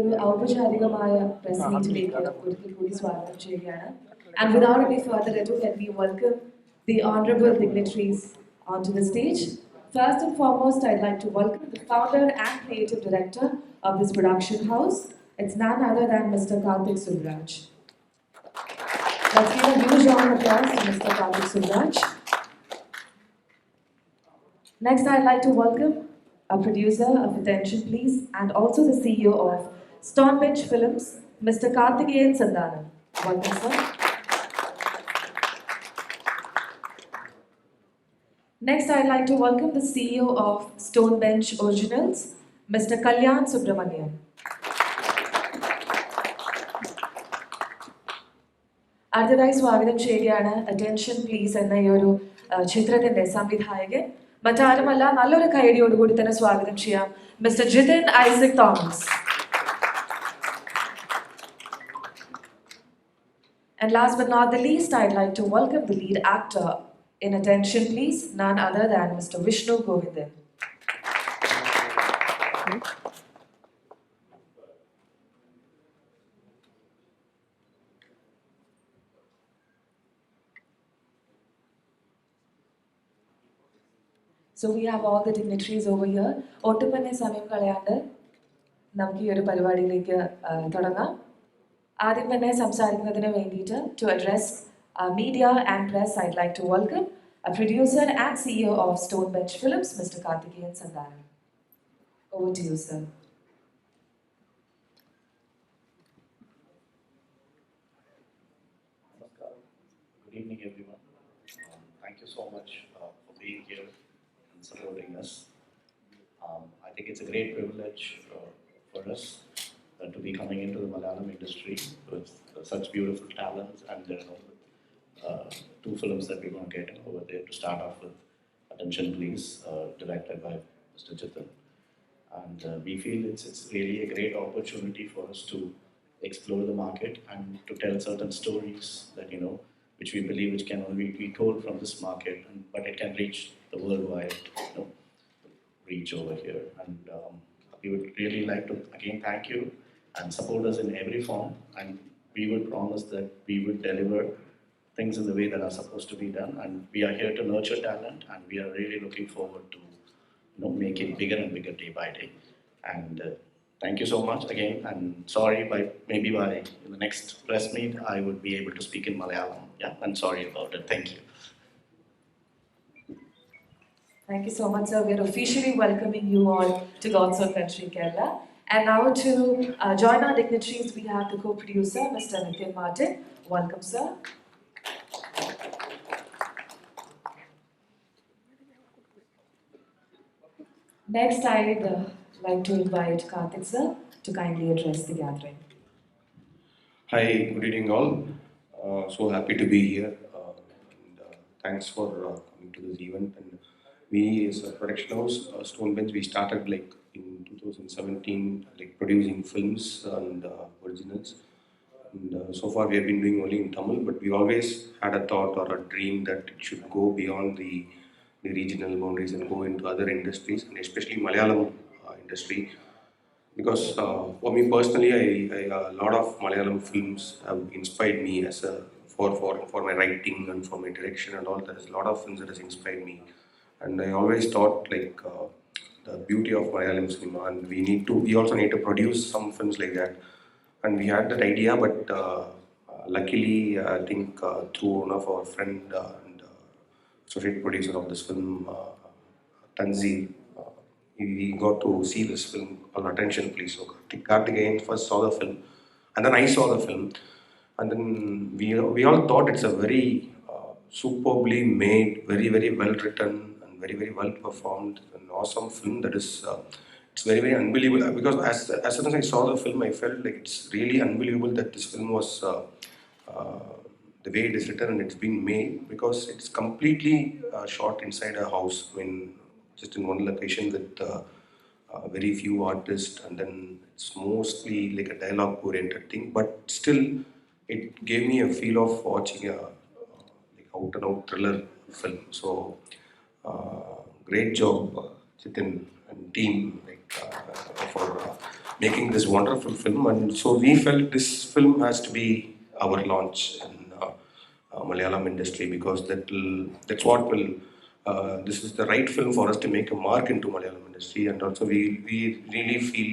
ഒരു ഔപചാരികമായ പ്രസ് മീറ്റിലേക്ക് ഒരിക്കൽ കൂടി സ്വാഗതം ചെയ്യുകയാണ്. And without any further ado, let me welcome the honorable dignitaries onto the stage. First and foremost, I'd like to welcome the founder and creative director of this production house. It's none other than Mr. Karthik Subbaraj. Let's give a huge round of applause to Mr. Karthik Subbaraj. Next, I'd like to welcome a producer of Attention Please and also the CEO of Stonebridge Films, Mr. Karthik Subbaraj. Welcome, sir. Next, I'd like to welcome the CEO of Stonebench Originals, Mr. Kalyan Subramanian. അടുത്തതായി സ്വാഗതം ചെയ്യുകയാണ് attention please എന്ന ഈ ഒരു ചിത്രത്തിന്റെ സംവിധായകൻ മറ്റാരുമല്ല നല്ലൊരു കൈയടിയോടുകൂടി തന്നെ സ്വാഗതം ചെയ്യാം mister Jithin Isaac Thomas. And last but not the least, I'd like to welcome the lead actor in Attention Please, none other than Mr. Vishnu Govindan. So we have all the dignitaries over here. ഒട്ടും തന്നെ സമയം കളയാണ്ട് നമുക്ക് ഈ ഒരു പരിപാടിയിലേക്ക് തുടങ്ങാം. ആദ്യം തന്നെ സംസാരിക്കുന്നതിന് വേണ്ടിയിട്ട് to address media and press, I'd like to welcome a producer and CEO of Stonebench Films, Mr. Karthik Subbaraj. Over to you, sir. Good evening, everyone. Thank you so much for being here and supporting us. I think it's a great privilege for us to be coming into the Malayalam industry with such beautiful talents, and two films that we're going to get over there. To start off with Attention Please, directed by Mr. Jitin. And we feel it's really a great opportunity for us to explore the market and to tell certain stories that, which we believe which can only be told from this market, but it can reach the worldwide reach over here. And we would really like to again thank you and support us in every form, and we would promise that we would deliver things in the way that are supposed to be done, and we are here to nurture talent, and we are really looking forward to make it bigger and bigger day by day. And thank you so much again, and sorry, maybe by the next press meet I would be able to speak in Malayalam. Yeah, I'm sorry about it. Thank you. Thank you so much, sir. We're officially welcoming you all to God's Own Country, Kerala. And now to join our dignitaries, we have the co-producer, Mr. Nitin Martin. Welcome, sir. Next, I'd like to invite Karthik, sir, to kindly address the gathering. Hi, good evening all. So happy to be here. And thanks for coming to this event. And we, as a production house, Stonebench, we started in 2017, producing films and originals. And so far, we have been doing only in Tamil, but we always had a thought or a dream that it should go beyond the regional boundaries and go into other industries, and especially Malayalam industry. Because for me personally, a lot of Malayalam films have inspired me for my writing and for my direction and all. There is a lot of films that has inspired me, and I always thought the beauty of Malayalam cinema, and we also need to produce some films like that. And we had that idea, but luckily I think through one of our friend and associate producer of this film, Tanzi, we got to see this film called Attention Please. So Karthik first saw the film, and then I saw the film, and then we all thought it's a very superbly made, very very well written, and very very well performed, an awesome film that is it's very very unbelievable. Because as soon as I saw the film, I felt like it's really unbelievable that this film was the way it is written and it's been made, because it's completely shot inside a house. I mean, just in one location with very few artists, and then it's mostly like a dialogue oriented thing, but still it gave me a feel of watching a out and out thriller film. So great job Jitin and team for making this wonderful film. And so we felt this film has to be our launch in Malayalam industry, because that's what will this is the right film for us to make a mark into Malayalam industry. And also we really feel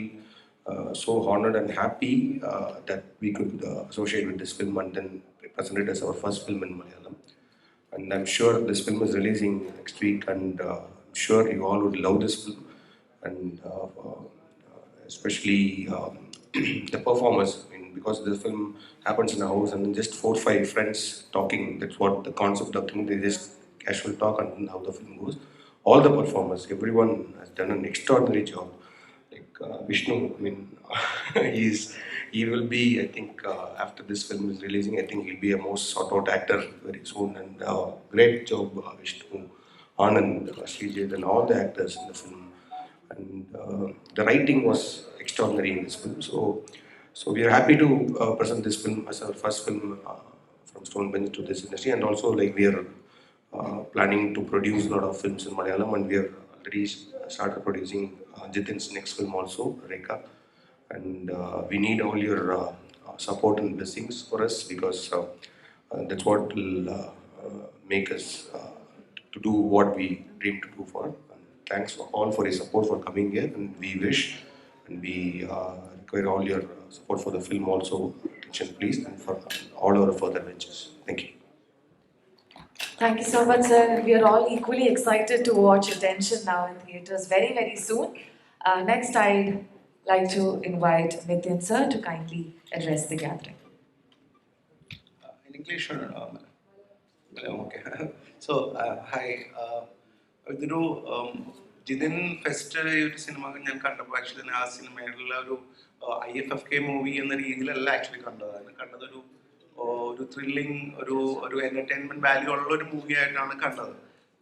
so honored and happy that we could associate with this film and then present it as our first film in Malayalam. And I'm sure this film is releasing next week, and I'm sure you all would love this film. And especially the performers, I mean, because the film happens in a house and then just 4 or 5 friends talking. That's what the concept of the thing. They just casual talk and how the film goes. All the performers, everyone has done an extraordinary job. Like Vishnu, I mean, he will be. I think after this film is releasing, I think he'll be a most sought out actor very soon. And great job, Vishnu, Anand, Srijit, and all the actors in the film. And the writing was extraordinary in this film. So we are happy to present this film as our first film from Stonebench to this industry. And also, like, we are planning to produce a lot of films in Malayalam, and we are already started producing Jitin's next film also, Rekha. And we need all your support and blessings for us, because that's what will make us to do what we dream to do for. And thanks for all for your support for coming here, and we wish and we require all your support for the film also, attention please, and for all our further ventures. Thank you. Thank you so much, sir. We are all equally excited to watch Attention now in theatres very, very soon. Next, I'd like to invite Nitin, sir, to kindly address the gathering. In English or okay. So, hi. ഇതൊരു Jithin fest ഒരു cinema ഞാൻ കണ്ടപ്പോൾ actually ആ സിനിമയിലുള്ള ഒരു IFFK movie എന്ന രീതിയിലല്ല actually കണ്ടത്. അതിന് കണ്ടതൊരു ഒരു ത്രില്ലിങ് ഒരു എന്റർടൈൻമെന്റ് വാല്യൂ ഉള്ള ഒരു മൂവി ആയിട്ടാണ് കണ്ടത്.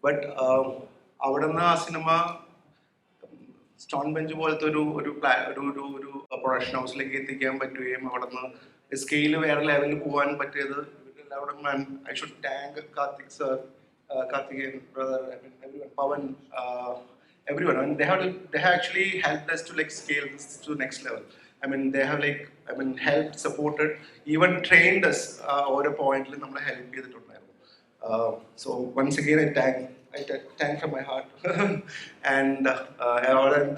ബട്ട് അവിടെ നിന്ന് ആ സിനിമ സ്റ്റോൺ ബെഞ്ച് പോലത്തെ ഒരു പ്രൊഡക്ഷൻ ഹൗസിലേക്ക് എത്തിക്കാൻ പറ്റുകയും അവിടെ നിന്ന് സ്കെയില് വേറെ ലെവലിൽ പോകാൻ പറ്റിയത് എല്ലാവരും. I should thank Karthik sir, Karthik and brother, I mean everyone, Pawan, everyone. I mean, they have actually helped us to like scale this to next level. I mean, they have helped, supported, even trained us over a point. നമ്മളെ help ചെയ്തിട്ടുണ്ടായിരുന്നു. So once again I thank from my heart. And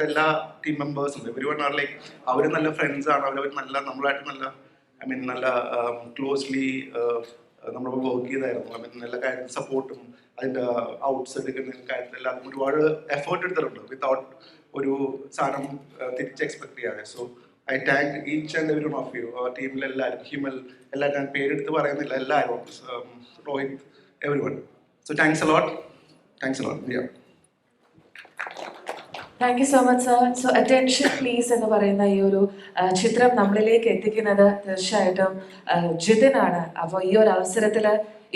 എല്ലാ team മെമ്പേഴ്സും everyone are like അവർ നല്ല friends ആണ്. അവർ നല്ല നമ്മളായിട്ട് നല്ല നല്ല closely നമ്മൾ വർക്ക് ചെയ്തായിരുന്നു. എല്ലാ കാര്യത്തിലും സപ്പോർട്ടും അതിൻ്റെ ഔട്ട്സ് എടുക്കുന്ന കാര്യത്തിലെല്ലാം ഒരുപാട് എഫേർട്ട് എടുത്തിട്ടുണ്ട് വിത്തൗട്ട് ഒരു സാധനം തിരിച്ച് എക്സ്പെക്ട് ചെയ്യാതെ. So I thank each and every one of you. ടീമിലെല്ലാവരും, ഹിമൽ, എല്ലാവരും, ഞാൻ പേരെടുത്ത് പറയുന്നില്ല, എല്ലാവരും, Rohit, everyone. So thanks a lot. Yeah. Thank you so much sir. So attention please എന്ന് പറയുന്ന ഈ ഒരു ചിത്രം നമ്മളിലേക്ക് എത്തിക്കുന്നത് തീർച്ചയായിട്ടും ജിതിനാണ്. അപ്പോൾ ഈ ഒരു അവസരത്തിൽ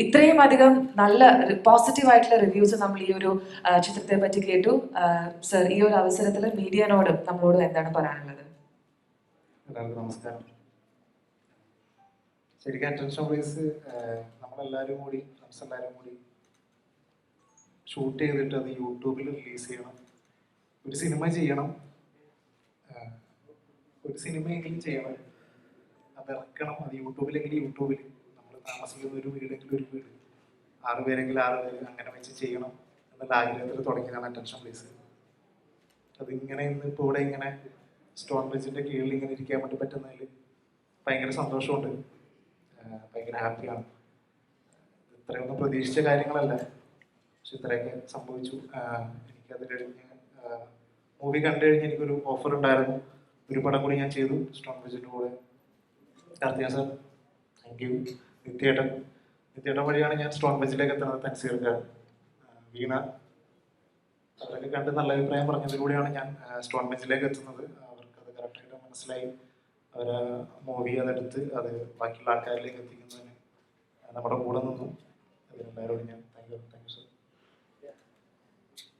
ഇത്രയും അധികം നല്ല പോസിറ്റീവായിട്ടുള്ള റിവ്യൂസ് നമ്മൾ ഈ ഒരു ചിത്രത്തെ പറ്റി കേട്ടു. സർ, ഈ ഒരു അവസരത്തിൽ മീഡിയനോടും നമ്മളോടും എന്താണ് പറയാനുള്ളത്? എല്ലാവർക്കും നമസ്കാരം. ശരിക്കും അറ്റൻഷൻ പ്ലീസ് നമ്മളെല്ലാവരും കൂടി ഷൂട്ട് ചെയ്തിട്ട് അത് യൂട്യൂബിൽ റിലീസ് ചെയ്യണം. ഒരു സിനിമ ചെയ്യണം, ഒരു സിനിമയെങ്കിലും ചെയ്യണം, അത് ഇറക്കണം. അത് യൂട്യൂബിലെങ്കിലും യൂട്യൂബിൽ, നമ്മൾ താമസിക്കുന്ന ഒരു വീടെങ്കിലും ഒരു വീട്, 6 പേരെങ്കിലും 6 പേര് അങ്ങനെ വെച്ച് ചെയ്യണം എന്നുള്ള ആഗ്രഹത്തിൽ തുടങ്ങിയതാണ് അറ്റൻഷൻ പ്ലീസ്. അതിങ്ങനെ ഇന്ന് ഇപ്പോൾ ഇവിടെ ഇങ്ങനെ സ്റ്റോൺ ബെഞ്ചിൻ്റെ കീഴിൽ ഇങ്ങനെ ഇരിക്കാൻ വേണ്ടി പറ്റുന്നതിൽ ഭയങ്കര സന്തോഷമുണ്ട്, ഭയങ്കര ഹാപ്പിയാണ്. ഇത്രയൊന്നും പ്രതീക്ഷിച്ച കാര്യങ്ങളല്ല, പക്ഷെ ഇത്രയൊക്കെ സംഭവിച്ചു. എനിക്കത് കഴിഞ്ഞ് മൂവി കണ്ടു കഴിഞ്ഞ് എനിക്കൊരു ഓഫർ ഉണ്ടായിരുന്നു, ഒരു പടം കൂടി ഞാൻ ചെയ്തു സ്റ്റോൺ ബെഞ്ചിൻ്റെ കൂടെ. Karthika sir, thank you. നിത്യേട്ടൻ വഴിയാണ് ഞാൻ സ്റ്റോൺ ബെഞ്ചിലേക്ക് എത്തുന്നത്. തൻസീർക്കാർ, വീണ, അവരൊക്കെ കണ്ട് നല്ല അഭിപ്രായം പറഞ്ഞതിലൂടെയാണ് ഞാൻ സ്റ്റോൺ ബെഞ്ചിലേക്ക് എത്തുന്നത്. അവർക്കത് കറക്റ്റായിട്ട് മനസ്സിലായി. അവർ മൂവി അതെടുത്ത് അത് ബാക്കിയുള്ള ആൾക്കാരിലേക്ക് എത്തിക്കുന്നതിന് നമ്മുടെ കൂടെ നിന്നു. അതിനെല്ലാവരോടും ഞാൻ thank you sir.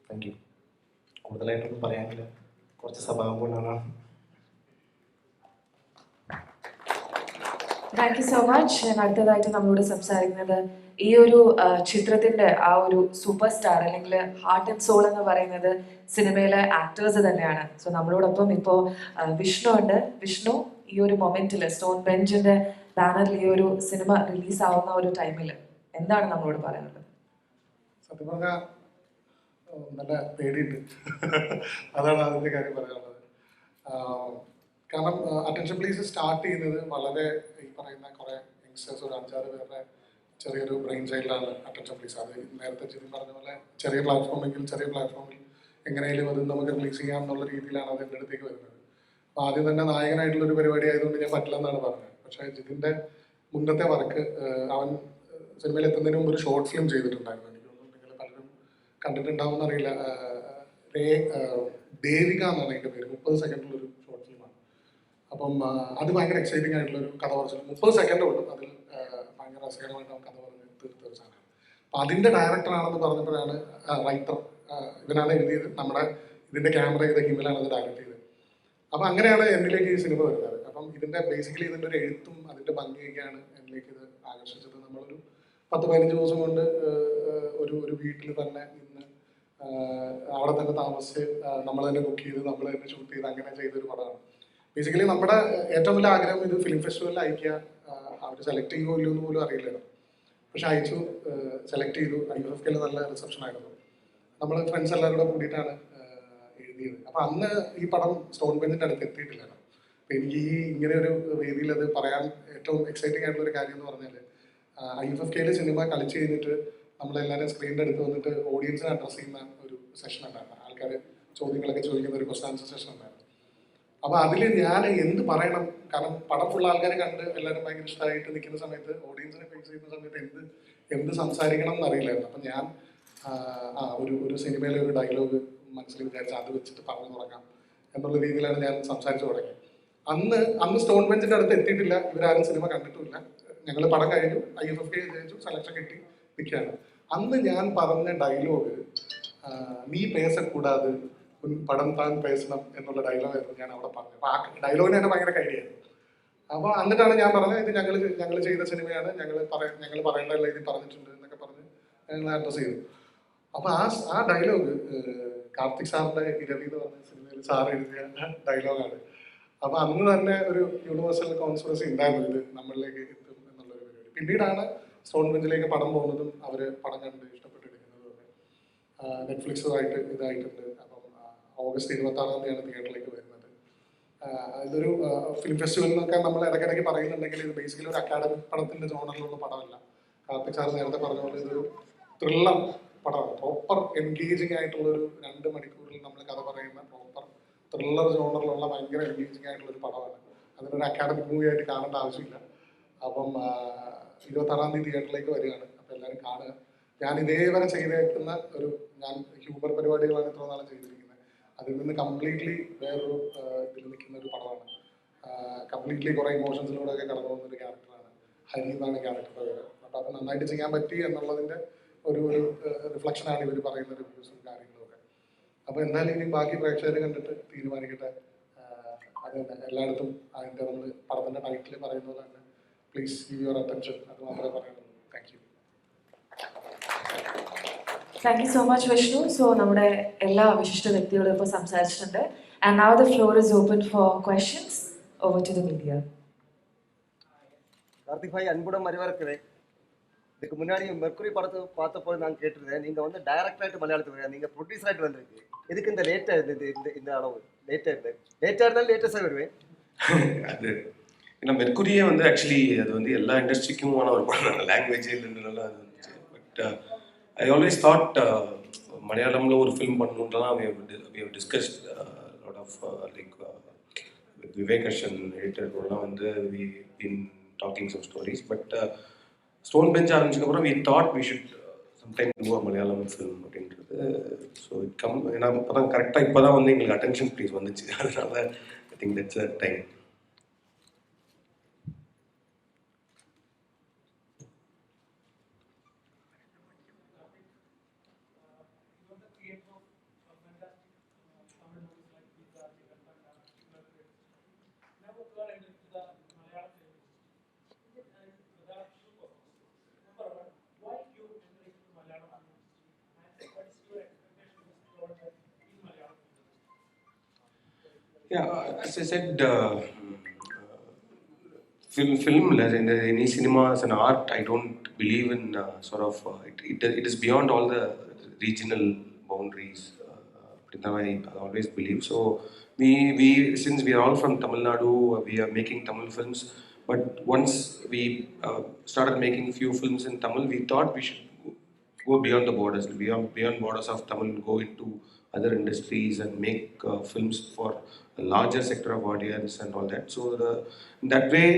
Thank you. കൂടുതലായിട്ടൊന്നും പറയാനില്ല, കുറച്ച് സ്വഭാവം കൊണ്ടാണ്. Thank you so much. ഞാൻ അടുത്തതായിട്ട് നമ്മളോട് സംസാരിക്കുന്നത് ഈ ഒരു ചിത്രത്തിന്റെ ആ ഒരു സൂപ്പർ സ്റ്റാർ അല്ലെങ്കിൽ ഹാർട്ട് ആൻഡ് സോൾ എന്ന് പറയുന്നത് സിനിമയിലെ ആക്ടേഴ്സ് തന്നെയാണ്. സോ നമ്മളോടൊപ്പം ഇപ്പോൾ വിഷ്ണു ഉണ്ട്. വിഷ്ണു, ഈ ഒരു മൊമെന്റിൽ സ്റ്റോൺ ബെഞ്ചിന്റെ ബാനറിൽ ഈ ഒരു സിനിമ റിലീസ് ആവുന്ന ഒരു ടൈമിൽ എന്താണ് നമ്മളോട് പറയാനുള്ളത്? സത്യം പറഞ്ഞാൽ നല്ല പേടിയുണ്ട്. അതാണ് അതിൻ്റെ കാര്യം പറയാനുള്ളത്. കാരണം അറ്റൻഷൻ പ്ലീസ് സ്റ്റാർട്ട് ചെയ്യുന്നത് വളരെ ഈ പറയുന്ന കുറേ യങ്സ്റ്റേഴ്സ്, ഒരു 5-6 പേരുടെ ചെറിയൊരു ബ്രെയിൻ ചൈൽഡാണ് അറ്റൻഷൻ പ്ലീസ്. അത് നേരത്തെ ജിതിൻ പറഞ്ഞ പോലെ ചെറിയ പ്ലാറ്റ്ഫോമിൽ എങ്ങനെയായാലും അത് നമുക്ക് റിലീസ് ചെയ്യാം എന്നുള്ള രീതിയിലാണ് അത് എൻ്റെ അടുത്തേക്ക് വരുന്നത്. അപ്പോൾ ആദ്യം തന്നെ നായകനായിട്ടുള്ളൊരു പരിപാടി ആയതുകൊണ്ട് ഞാൻ പറ്റില്ലെന്നാണ് പറഞ്ഞത്. പക്ഷേ ജിതിൻ്റെ മുന്നത്തെ വർക്ക്, അവൻ സിനിമയിൽ എത്തുന്നതിന് മുമ്പ് ഒരു ഷോർട്ട് ഫിലിം ചെയ്തിട്ടുണ്ടായിരുന്നു. എനിക്ക് തോന്നുന്നു നിങ്ങൾ പലരും കണ്ടിട്ടുണ്ടാവും എന്നറിയില്ല. ദേവിക എന്നാണ് അതിൻ്റെ പേര്. 30 സെക്കൻഡിലൊരു ഷോർട്ട് ഫിലിമാണ്. അപ്പം അത് ഭയങ്കര എക്സൈറ്റിംഗ് ആയിട്ടുള്ളൊരു കഥ പറച്ചിൽ. 30 സെക്കൻഡേ ഉള്ളൂ. അതിൽ ഭയങ്കര രസകരമായിട്ട് അവൻ കഥ പറഞ്ഞ് തീർത്ത ഒരു സാധനമാണ്. അപ്പം അതിൻ്റെ ഡയറക്ടറാണെന്ന് പറഞ്ഞപ്പോഴാണ്, റൈറ്റർ ഇവനാണ് എഴുതിയത്, നമ്മുടെ ഇതിൻ്റെ ക്യാമറ ചെയ്ത ഹിമലാണ് അത് ഡയറക്റ്റ് ചെയ്തത്. അപ്പം അങ്ങനെയാണ് എന്നിലേക്ക് ഈ സിനിമ വരുന്നത്. അപ്പം ഇതിൻ്റെ ബേസിക്കലി ഇതിൻ്റെ ഒരു എഴുത്തും അതിൻ്റെ ഭംഗിയൊക്കെയാണ് എന്നിലേക്ക് ഇത് ആകർഷിച്ചത്. നമ്മളൊരു 10-15 ദിവസം കൊണ്ട് ഒരു വീട്ടിൽ തന്നെ നിന്ന് അവിടെ തന്നെ താമസിച്ച് നമ്മൾ തന്നെ കുക്ക് ചെയ്ത് നമ്മൾ തന്നെ ഷൂട്ട് ചെയ്ത് അങ്ങനെ ചെയ്തൊരു പടമാണ്. ബേസിക്കലി നമ്മുടെ ഏറ്റവും വലിയ ആഗ്രഹം ഇത് ഫിലിം ഫെസ്റ്റിവലിൽ അയക്കുക. അവർ സെലക്ട് ചെയ്യുമോ ഇല്ലയോ എന്ന് പോലും അറിയില്ലായിരുന്നു. പക്ഷെ അയച്ചു, സെലക്ട് ചെയ്തു. IFFKയിൽ നല്ല റിസപ്ഷൻ ആയിരുന്നു. നമ്മൾ ഫ്രണ്ട്സ് എല്ലാവരും കൂടെ കൂടിയിട്ടാണ് എഴുതിയത്. അപ്പം അന്ന് ഈ പടം സ്റ്റോൺ ബെഞ്ചിൻ്റെ അടുത്ത് എത്തിയിട്ടില്ലായിരുന്നു. അപ്പം എനിക്ക് ഈ ഇങ്ങനെ ഒരു വേദിയിൽ അത് പറയാൻ ഏറ്റവും എക്സൈറ്റിംഗ് ആയിട്ടുള്ള ഒരു കാര്യം എന്ന് പറഞ്ഞാൽ, IFFKയിൽ സിനിമ കളിച്ച് കഴിഞ്ഞിട്ട് നമ്മളെല്ലാവരും സ്ക്രീനിൻ്റെ അടുത്ത് വന്നിട്ട് ഓഡിയൻസിനെ അഡ്രസ്സ് ചെയ്യുന്ന ഒരു സെഷൻ ഉണ്ടായിരുന്നു. ആൾക്കാർ ചോദ്യങ്ങളൊക്കെ ചോദിക്കുന്ന ഒരു ക്വസ്റ്റൻ ആൻസർ സെഷൻ ഉണ്ടായിരുന്നു. അപ്പോൾ അതിൽ ഞാൻ എന്ത് പറയണം, കാരണം പടം ഫുൾ ആൾക്കാർ കണ്ട് എല്ലാവരും ഭയങ്കര ഇഷ്ടമായിട്ട് നിൽക്കുന്ന സമയത്ത് ഓഡിയൻസിനെ ഫേസ് ചെയ്യുന്ന സമയത്ത് എന്ത് സംസാരിക്കണം എന്നറിയില്ലായിരുന്നു. അപ്പം ഞാൻ ഒരു സിനിമയിലെ ഒരു ഡയലോഗ് മനസ്സിൽ വിചാരിച്ച് അത് വെച്ചിട്ട് പറഞ്ഞു തുടങ്ങാം എന്നുള്ള രീതിയിലാണ് ഞാൻ സംസാരിച്ചു തുടങ്ങിയത്. അന്ന് സ്റ്റോൺ ബെഞ്ചിൻ്റെ അടുത്ത് എത്തിയിട്ടില്ല. ഇവരാരും സിനിമ കണ്ടിട്ടുമില്ല. ഞങ്ങൾ പടം കഴിഞ്ഞു, IFFK ജയിച്ചു, സെലക്ഷൻ കിട്ടി നിൽക്കുകയാണ്. അന്ന് ഞാൻ പറഞ്ഞ ഡയലോഗ്, നീ പേസക്കൂടാതെ പടം താൻ പേസണം എന്നുള്ള ഡയലോഗായിരുന്നു ഞാൻ അവിടെ പറഞ്ഞത്. അപ്പോൾ ആ ഡയലോഗിന് തന്നെ ഭയങ്കര കൈഡിയായിരുന്നു. അപ്പോൾ എന്നിട്ടാണ് ഞാൻ പറഞ്ഞത്, ഇത് ഞങ്ങൾ ചെയ്ത സിനിമയാണ്, ഞങ്ങൾ പറയേണ്ടതല്ല ഇതിൽ പറഞ്ഞിട്ടുണ്ട് എന്നൊക്കെ പറഞ്ഞ് ഞങ്ങൾ അഡ്രസ്സ് ചെയ്തു. അപ്പോൾ ആ ഡയലോഗ് കാർത്തിക് സാറിൻ്റെ ഇരവി എന്ന് പറഞ്ഞ സിനിമയിൽ സാർ എഴുതിയ ഡയലോഗാണ്. അപ്പോൾ അന്ന് തന്നെ ഒരു യൂണിവേഴ്സൽ കോൺസ്പിറസി ഉണ്ടായിരുന്നു, ഇത് നമ്മളിലേക്ക് എത്തും എന്നുള്ളൊരു പരിപാടി. പിന്നീടാണ് സ്റ്റോൺ ബെഞ്ചിലേക്ക് പടം പോകുന്നതും അവർ പടം കണ്ട് ഇഷ്ടപ്പെട്ടെടുക്കുന്നതും ഒക്കെ. നെറ്റ്ഫ്ലിക്സുമായിട്ട് ഇതായിട്ടുണ്ട്. അപ്പം ഓഗസ്റ്റ് 26-ാം തീയതിയാണ് തിയേറ്ററിലേക്ക് വരുന്നത്. ഇതൊരു ഫിലിം ഫെസ്റ്റിവൽ എന്നൊക്കെ നമ്മൾ ഇടയ്ക്കിടയ്ക്ക് പറയുന്നുണ്ടെങ്കിൽ ഇത് ബേസിക്കലി ഒരു അക്കാഡമിക് പടത്തിൻ്റെ ജോണറിലുള്ള പടമല്ല. കാർത്തിക് സാർ നേരത്തെ പറഞ്ഞ പോലെ ഇതൊരു ത്രില്ലർ പടമാണ്. പ്രോപ്പർ എൻഗേജിങ് ആയിട്ടുള്ളൊരു 2 മണിക്കൂറിൽ നമ്മൾ കഥ പറയുന്ന പ്രോപ്പർ ത്രില്ലർ ജോണറിലുള്ള ഭയങ്കര എൻഗേജിങ് ആയിട്ടുള്ളൊരു പടമാണ്. അതിനൊരു അക്കാഡമിക് മൂവി ആയിട്ട് കാണേണ്ട ആവശ്യമില്ല. അപ്പം 26-ാം തീയതി തിയേറ്ററിലേക്ക് വരികയാണ്. അപ്പം എല്ലാവരും കാണുക. ഞാൻ ഇതേവരെ ചെയ്തേക്കുന്ന ഞാൻ ഹ്യൂമർ പരിപാടികളാണ് ഇത്ര നാളെ ചെയ്തിരിക്കുന്നത്. അതിൽ നിന്ന് കംപ്ലീറ്റ്ലി വേറൊരു ഇതിൽ നിൽക്കുന്ന ഒരു പടമാണ്. കംപ്ലീറ്റ്ലി കുറേ ഇമോഷൻസിലൂടെയൊക്കെ കടന്നു പോകുന്നൊരു ക്യാരക്ടറാണ്. ഹരി എന്നാണ് ക്യാരക്ടറുടെ പേര്. അപ്പോൾ അത് നന്നായിട്ട് ചെയ്യാൻ പറ്റി എന്നുള്ളതിൻ്റെ ഒരു റിഫ്ലക്ഷനാണ് ഇവർ പറയുന്ന റിവ്യൂസും കാര്യങ്ങളൊക്കെ. അപ്പോൾ എന്തായാലും ഇനി ബാക്കി പ്രേക്ഷകർ കണ്ടിട്ട് തീരുമാനിക്കട്ടെ. അത് എല്ലായിടത്തും അതിൻ്റെ നമ്മൾ പടത്തിൻ്റെ ടൈറ്റിൽ പറയുന്ന പോലെ തന്നെ പ്ലീസ് ഗിവ് യുവർ അറ്റൻഷൻ, അത് മാത്രമേ പറയാനുള്ളൂ. Thank you. Thank you so much Vishnu. So നമ്മുടെ എല്ലാ വിശിഷ്ട വ്യക്തികളും ഇപ്പോൾ സംസാരിച്ചിട്ടുണ്ട്. And now the floor is open for questions. Over to the media. Karthik bhai, அன்புடன் அறிவறுக்கிறேன். இதுக்கு முன்னாடி மெர்க்குரி படத்தை பார்த்தப்போ நான் கேட்டிருந்தேன், நீங்கள் வந்து டைரக்டராகிட்டு மலையாளத்துக்கு வரீங்க, நீங்கள் ப்ரொடியூசராகிட்டு வந்திருக்கு. எதுக்கு இந்த லேட்டாக இருந்தது? இந்த அளவு லேட்டாக இருந்தாலும் லேட்டஸ்டாக வருவேன். அது ஏன்னா மெர்க்குரியே வந்து ஆக்சுவலி அது வந்து எல்லா இண்டஸ்ட்ரிக்குமான ஒரு படம், லாங்குவேஜே இல்லைன்றனால அது வந்துச்சு. பட் ஐ ஆல்வேஸ் தாட் மலையாளமில் ஒரு ஃபிலிம் பண்ணணுன்றலாம் we have discussed lot of like with Vivek Arshan எடிட்டர்லாம் வந்து we been talking some stories, but stone bench ஆரம்பிச்சதுக்கப்புறம் we thought we should sometime do a Malayalam film அப்படின்றது. ஸோ ஏன்னா இப்போ தான் கரெக்டாக இப்போ தான் வந்து எங்களுக்கு அட்டென்ஷன் ப்ளீஸ் வந்துச்சு. அதனால I think that's a time. Yeah, as I said, film in any cinema as an art, I don't believe in it is beyond all the regional boundaries. I always believe. So we since we are all from Tamil Nadu, we are making Tamil films. But once we started making few films in Tamil, we thought we should go beyond the borders, beyond borders of Tamil, go into other industries and make films for a larger sector of audience and all that. So in that way,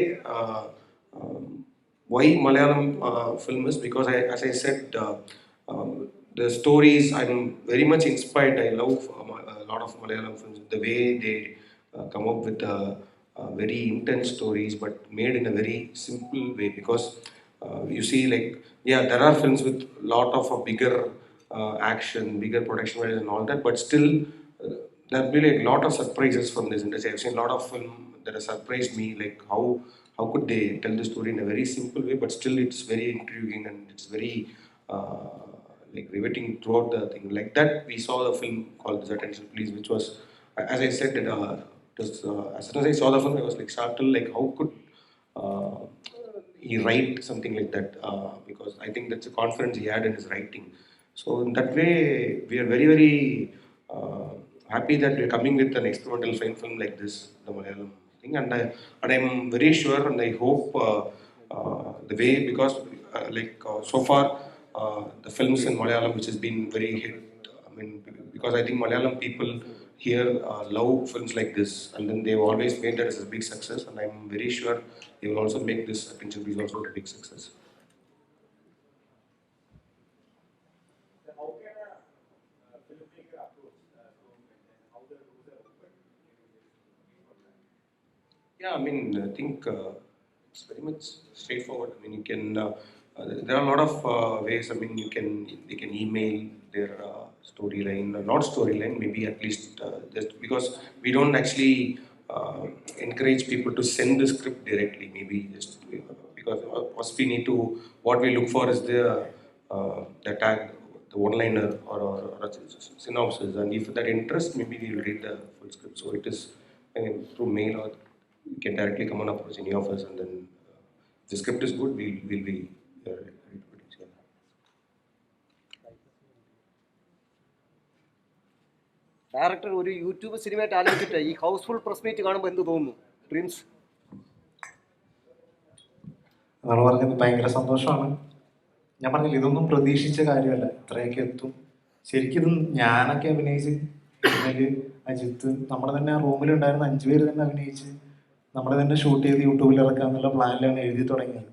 why Malayalam film is because as I said, the stories I'm very much inspired. I love a lot of Malayalam films. The way they come up with very intense stories, but made in a very simple way. Because you see, like, yeah, there are films with lot of bigger action, bigger production values and all that, but still there'll be like a lot of surprises from this industry. I've seen a lot of film that has surprised me, like how could they tell the story in a very simple way, but still it's very intriguing and it's very like riveting throughout the thing. Like that, we saw the film called "This Attention Please," which was, as I said, as soon as I saw the film, I was like startled, like how could uh, he write something like that? Because I think that's a confidence he had in his writing. So in that way, we are very very happy that we're coming with an experimental film like this, the Malayalam thing, and I'm very sure and I hope the way because so far the films in Malayalam which has been very hit. I mean, because I think Malayalam people here love films like this, and then they've always made that as a big success, and I'm very sure they will also make this Attention Please also a big success. Yeah, I mean, I think it's very much straightforward. I mean, you can. There are a lot of ways. I mean, they can email their storyline, not storyline, maybe at least just because we don't actually encourage people to send the script directly. Maybe just because first we need to. What we look for is the tag, the one-liner or a synopsis, and if that interests, maybe we will read the full script. So it is, I mean, through mail or you can directly come and approach any of us, and then if the script is good, we'll be ready to produce. Yeah. Director ഒരു YouTube സിനിമയായിട്ട് ആലോചിച്ചിട്ട് ഈ house full press meet കാണുമ്പോൾ എന്ത് തോന്നുന്നു dreams? അതാണ് പറഞ്ഞത്, ഭയങ്കര സന്തോഷമാണ്. ഞാൻ പറഞ്ഞില്ല, ഇതൊന്നും പ്രതീക്ഷിച്ച കാര്യമല്ല, ഇത്രയൊക്കെ എത്തും. ശരിക്കും ഇത് ഞാനൊക്കെ അഭിനയിച്ച് ഇന്നലെ അജിത്ത് നമ്മുടെ തന്നെ റൂമിലുണ്ടായിരുന്ന 5 പേര് തന്നെ അഭിനയിച്ച് നമ്മൾ തന്നെ ഷൂട്ട് ചെയ്ത് യൂട്യൂബിൽ ഇറക്കാം എന്നുള്ള പ്ലാനിലാണ് എഴുതി തുടങ്ങിയത്.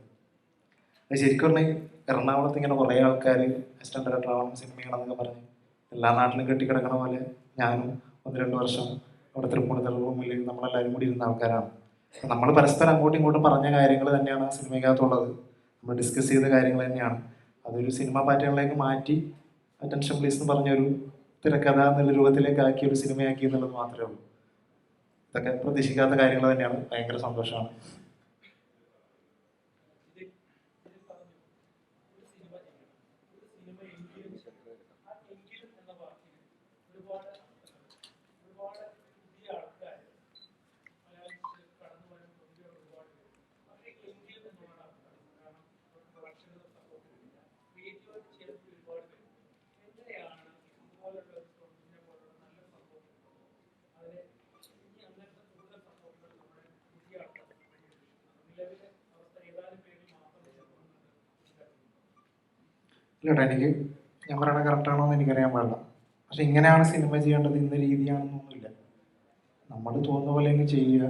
അത് ശരിക്കും പറഞ്ഞാൽ എറണാകുളത്ത് ഇങ്ങനെ കുറേ ആൾക്കാർ അസിസ്റ്റന്റ് ഡയറക്ടർ ആവണം, സിനിമ ചെയ്യണമെന്നൊക്കെ പറഞ്ഞ് എല്ലാ നാട്ടിലും കെട്ടിക്കിടക്കണ പോലെ ഞാനും 1-2 വർഷം അവിടെ തൃപ്പൂണിത്തുറ റൂമിൽ നമ്മളെല്ലാവരും കൂടി ഇരുന്ന ആൾക്കാരാണ്. നമ്മൾ പരസ്പരം അങ്ങോട്ടും ഇങ്ങോട്ടും പറഞ്ഞ കാര്യങ്ങൾ തന്നെയാണ് ആ സിനിമയ്ക്കകത്തുള്ളത്, നമ്മൾ ഡിസ്കസ് ചെയ്ത കാര്യങ്ങൾ തന്നെയാണ്. അതൊരു സിനിമ പാറ്റേണിലേക്ക് മാറ്റി അറ്റൻഷൻ പ്ലീസ് എന്ന് പറഞ്ഞൊരു തിരക്കഥ എന്നുള്ള രൂപത്തിലേക്ക് ആക്കി ഒരു സിനിമയാക്കി എന്നുള്ളത് മാത്രമേ ഉള്ളൂ. ഇതൊക്കെ പ്രതീക്ഷിക്കാത്ത കാര്യങ്ങൾ തന്നെയാണ്, ഭയങ്കര സന്തോഷമാണ്. ഇല്ലട്ടാ, ഞാൻ പറയണ കറക്റ്റാണോ എന്ന് എനിക്കറിയാൻ പാടില്ല. പക്ഷെ ഇങ്ങനെയാണ് സിനിമ ചെയ്യേണ്ടത്, ഇന്ന രീതിയാണെന്നൊന്നുമില്ല. നമ്മൾ തോന്നുന്ന പോലെ അങ്ങ് ചെയ്യുക.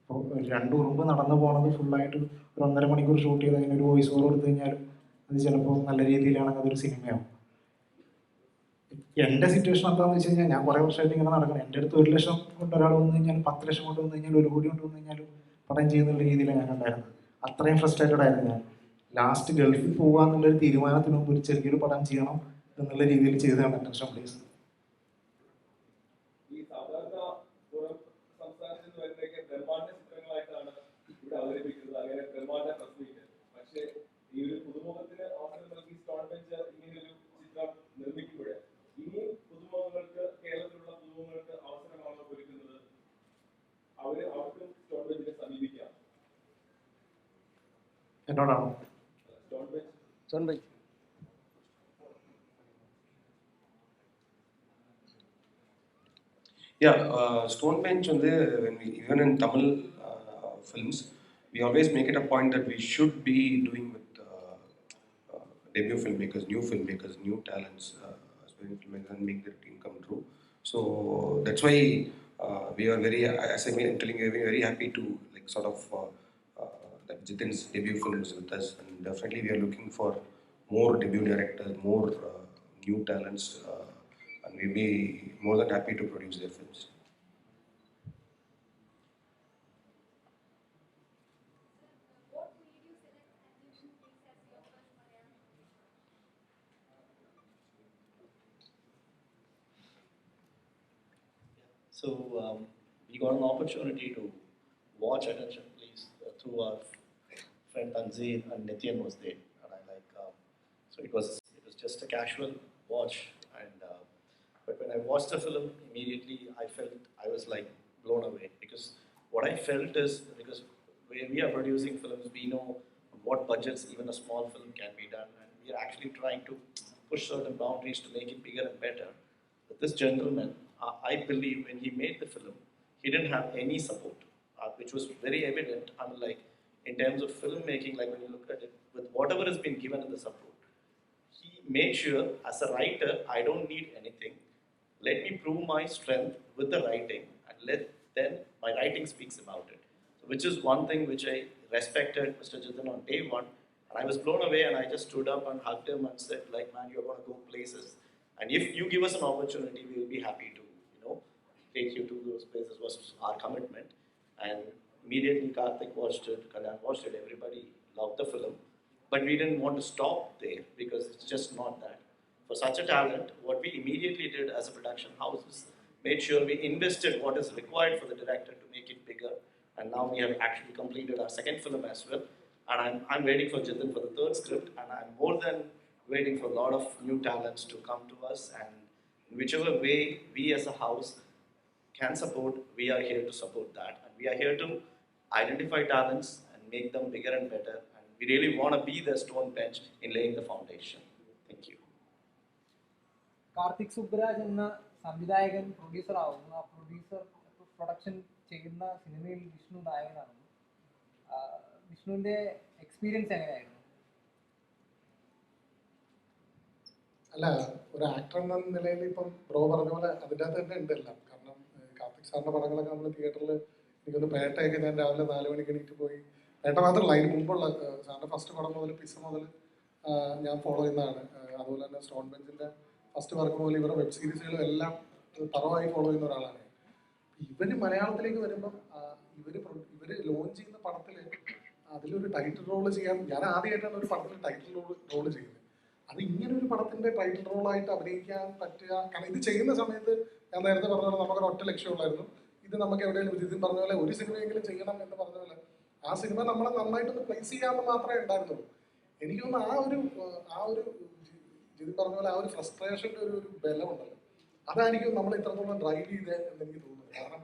ഇപ്പോൾ 2 ഉറുമ്പ് നടന്നു പോകണത് ഫുള്ളായിട്ട് ഒരു 1.5 മണിക്കൂർ ഷൂട്ട് ചെയ്ത് അതിനൊരു വോയിസ് ഓവർ കൊടുത്തു കഴിഞ്ഞാലും അത് ചിലപ്പോൾ നല്ല രീതിയിലാണെങ്കിൽ അതൊരു സിനിമയാവും. എൻ്റെ സിറ്റുവേഷൻ എന്താണെന്ന് വെച്ച് കഴിഞ്ഞാൽ, ഞാൻ കുറേ വർഷമായിട്ട് ഇങ്ങനെ നടക്കണം. എൻ്റെ അടുത്ത് 1 ലക്ഷം കൊണ്ട് ഒരാൾ വന്നു കഴിഞ്ഞാൽ, 10 ലക്ഷം കൊണ്ട് വന്നു കഴിഞ്ഞാൽ, 1 കോടി കൊണ്ട് വന്നു കഴിഞ്ഞാലും പടം ചെയ്യുന്നുള്ള രീതിയിലാണ് ഞാൻ ഉണ്ടായിരുന്നത്. അത്രയും ഫ്രസ്ട്രേറ്റഡ് ആയിരുന്നു ഞാൻ. ലാസ്റ്റ് ഗൾഫിൽ പോകുക എന്നുള്ളൊരു തീരുമാനത്തിന് മുമ്പ് ഒരു ചെറിയൊരു പടം ചെയ്യണം എന്നുള്ള രീതിയിൽ ചെയ്തതാണ് അറ്റൻഷൻ പ്ലീസ്. എന്നോടാണോ? John bhai. Yeah, Stone Bench on the when we even in Tamil films, we always make it a point that we should be doing with debut filmmakers, new talents, aspiring filmmakers, and make their dream come true. So that's why we are very, as I'm telling you, very happy to like sort of that Jitin's debut film is with us, and definitely we are looking for more debut directors, more new talents, and we'll be more than happy to produce their films. So we got an opportunity to watch Attention Please through our friend Tanzeen, and Nityan was there, and I like. So it was just a casual watch, and but when I watched the film, immediately I was like blown away, because what I felt is, because when we are producing films, we know what budgets even a small film can be done, and we are actually trying to push certain boundaries to make it bigger and better. But this gentleman, I believe when he made the film, he didn't have any support, which was very evident. I mean, like in terms of filmmaking, like when you look at it, with whatever has been given in the support, he made sure as a writer, I don't need anything. Let me prove my strength with the writing, and let then my writing speaks about it. So, which is one thing which I respected Mr. Jitin on day one, and I was blown away, and I just stood up and hugged him and said, like, man, you're going to go places, and if you give us an opportunity, we will be happy to, take you to those places. Was our commitment, and immediately Karthik watched it, Kalyan watched it, everybody loved the film. But we didn't want to stop there, because it's just not that. For such a talent, what we immediately did as a production house is made sure we invested what is required for the director to make it bigger. And now we have actually completed our second film as well. And I'm waiting for Jitin for the third script, and I'm more than waiting for a lot of new talents to come to us. And in whichever way we as a house can support, we are here to support that. And we are here to identify talents and make them bigger and better. And we really want to be the stone bench in laying the foundation. Thank you. Karthik Subbaraj എന്ന സംവിധായകൻ producer ആവുന്നു. ആ producer production ചെയ്യുന്ന സിനിമയിൽ വിഷ്ണു നായകനാണ്. വിഷ്ണുവിൻ്റെ experience എങ്ങനെയായിരുന്നു? അല്ല, ഒരു ആക്ടർ എന്ന നിലയിൽ ഇപ്പം ബ്രോ പറഞ്ഞ പോലെ അതിൻ്റെ അകത്ത് തന്നെ ഉണ്ട് എല്ലാം. കാരണം കാർത്തിക് സാറിൻ്റെ പടങ്ങളൊക്കെ നമ്മൾ തിയേറ്ററിൽ, എനിക്കൊന്ന് പേട്ടയൊക്കെ ഞാൻ രാവിലെ 4 മണിക്ക് എണീറ്റ് പോയി. പേട്ട മാത്രമല്ല, അതിന് മുമ്പുള്ള സാറിൻ്റെ ഫസ്റ്റ് പടം മുതൽ പിസ് മുതൽ ഞാൻ ഫോളോ ചെയ്യുന്നതാണ്. അതുപോലെ തന്നെ സ്റ്റോൺ ബെഞ്ചിൻ്റെ ഫസ്റ്റ് വർക്ക് മുതൽ ഇവരുടെ വെബ് സീരീസുകളും എല്ലാം തറവായി ഫോളോ ചെയ്യുന്ന ഒരാളാണ്. ഇവര് മലയാളത്തിലേക്ക് വരുമ്പം ഇവര് ലോഞ്ച് ചെയ്യുന്ന പടത്തിൽ അതിലൊരു ടൈറ്റിൽ റോള് ചെയ്യാൻ, ഞാൻ ആദ്യമായിട്ടാണ് ഒരു പടത്തിൽ ടൈറ്റിൽ റോള് ചെയ്യുന്നത്. അത് ഇങ്ങനെ ഒരു പടത്തിന്റെ ടൈറ്റിൽ റോളായിട്ട് അഭിനയിക്കാൻ പറ്റുക, കാരണം ഇത് ചെയ്യുന്ന സമയത്ത് ഞാൻ നേരത്തെ പറഞ്ഞ പോലെ നമുക്കൊരു ഒറ്റ ലക്ഷ്യമുള്ളായിരുന്നു, ഇത് നമുക്ക് എവിടെയെങ്കിലും ജിതിൻ പറഞ്ഞ പോലെ ഒരു സിനിമയെങ്കിലും ചെയ്യണം എന്ന് പറഞ്ഞ പോലെ ആ സിനിമ നമ്മളെ നന്നായിട്ടൊന്ന് പ്ലേസ് ചെയ്യാമെന്ന് മാത്രമേ ഉണ്ടായിരുന്നുള്ളൂ. എനിക്കൊന്ന് ആ ഒരു ജിതിൻ പറഞ്ഞ പോലെ ആ ഒരു ഫ്രസ്ട്രേഷൻ്റെ ഒരു ബലമുണ്ടല്ലോ, അതായിരിക്കും നമ്മൾ ഇത്രത്തോളം ഡ്രൈവ് ചെയ്ത് എന്ന് എനിക്ക് തോന്നുന്നത്. കാരണം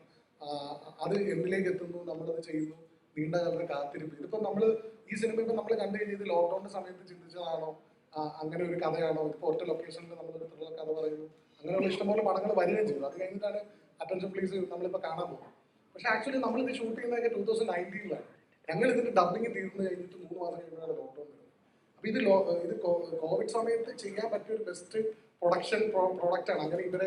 അത് എന്നിലേക്ക് എത്തുന്നു, നമ്മളത് ചെയ്യുന്നു, നീണ്ട കാലത്തെ കാത്തിരിപ്പ്. ഇതിപ്പോൾ നമ്മൾ ഈ സിനിമ ഇപ്പം നമ്മൾ കണ്ടു കഴിഞ്ഞത് ലോക്ക്ഡൗണിൻ്റെ സമയത്ത് ചിന്തിച്ചതാണോ, അങ്ങനെ ഒരു കഥയാണോ, ഇപ്പോൾ ഒറ്റ ലൊക്കേഷനിൽ നമ്മളൊരു ത്രില്ലർ കഥ പറയുന്നു, അങ്ങനെയുള്ള ഇഷ്ടംപോലെ പടങ്ങൾ വരികയും ചെയ്തു. അത് കഴിഞ്ഞിട്ടാണ് അറ്റൻഷൻ പ്ലീസ് നമ്മളിപ്പോൾ കാണാൻ പോകുന്നത്. പക്ഷേ ആക്ച്വലി നമ്മളിത് ഷൂട്ട് ചെയ്യുന്നതൊക്കെ 2019-ലാണ്. ഞങ്ങൾ ഇതിൻ്റെ ഡബിങ് തീർന്നു കഴിഞ്ഞിട്ട് 3 മാസം കഴിയുമ്പോഴാണ് ലോക്ക്ഡൗൺ വരുന്നത്. അപ്പോൾ ഇത് കോവിഡ് സമയത്ത് ചെയ്യാൻ പറ്റിയ ഒരു ബെസ്റ്റ് പ്രൊഡക്ഷൻ പ്രോഡക്റ്റാണ്. അങ്ങനെ ഇവരുടെ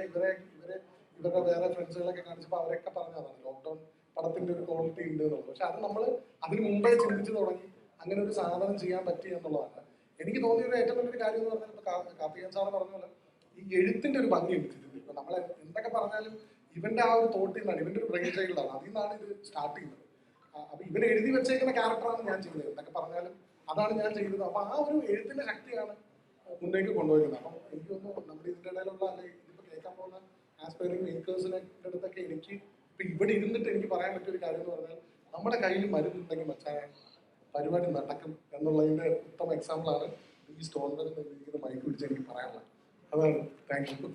വേറെ ഫ്രണ്ട്സുകളൊക്കെ കാണിച്ചപ്പോൾ അവരൊക്കെ പറഞ്ഞതാണ് ലോക്ക്ഡൗൺ പടത്തിൻ്റെ ഒരു ക്വാളിറ്റി ഉണ്ട് എന്നുള്ളത്. പക്ഷെ അത് നമ്മൾ അതിന് മുമ്പേ ചിന്തിച്ച് തുടങ്ങി അങ്ങനെ ഒരു സാധനം ചെയ്യാൻ പറ്റി എന്നുള്ളതാണ്. എനിക്ക് തോന്നിയൊരു ഏറ്റവും വലിയൊരു കാര്യം എന്ന് പറഞ്ഞാൽ, ഇപ്പോൾ കാർത്തികൻ സാറ് പറഞ്ഞ പോലെ ഈ എഴുത്തിൻ്റെ ഒരു ഭംഗിയുണ്ട് ഇതിൽ. ഇപ്പം നമ്മൾ എന്തൊക്കെ പറഞ്ഞാലും ഇവൻ്റെ ആ ഒരു തോട്ടിൽ നിന്നാണ്, ഇവൻ്റെ ഒരു ബ്രെയിൻ ചൈൽഡാണ്, അതിൽ നിന്നാണ് ഇത് സ്റ്റാർട്ട് ചെയ്യുന്നത്. അപ്പോൾ ഇവൻ എഴുതി വെച്ചേക്കുന്ന ക്യാരക്ടറാണ് ഞാൻ ചെയ്യുന്നത്, എന്തൊക്കെ പറഞ്ഞാലും അതാണ് ഞാൻ ചെയ്യുന്നത്. അപ്പോൾ ആ ഒരു എഴുത്തിൻ്റെ ശക്തിയാണ് മുന്നേക്ക് കൊണ്ടുവരുന്നത്. അപ്പം എനിക്ക് തോന്നുന്നു നമ്മുടെ ഇതിൻ്റെ ഇടയിലുള്ള, അല്ലെങ്കിൽ ഇതിപ്പോൾ കേൾക്കാൻ പോകുന്ന ആസ്പയറിംഗ് മേക്കേഴ്സിൻ്റെ അടുത്തൊക്കെ എനിക്ക് ഇപ്പം ഇവിടെ ഇരുന്നിട്ട് എനിക്ക് പറയാൻ പറ്റിയൊരു കാര്യം എന്ന് പറഞ്ഞാൽ, നമ്മുടെ കയ്യിൽ മരുന്നുണ്ടെങ്കിൽ മച്ചാൻ പരിപാടി നടക്കും എന്നുള്ളതിൻ്റെ ഉത്തമ എക്സാമ്പിളാണ് ഈ സ്റ്റോൺ ബെഞ്ച് ഇരിക്കുന്ന മൈക്ക് പിടിച്ച് എനിക്ക് പറയാനുള്ളത്. അതാണ്. Thank you.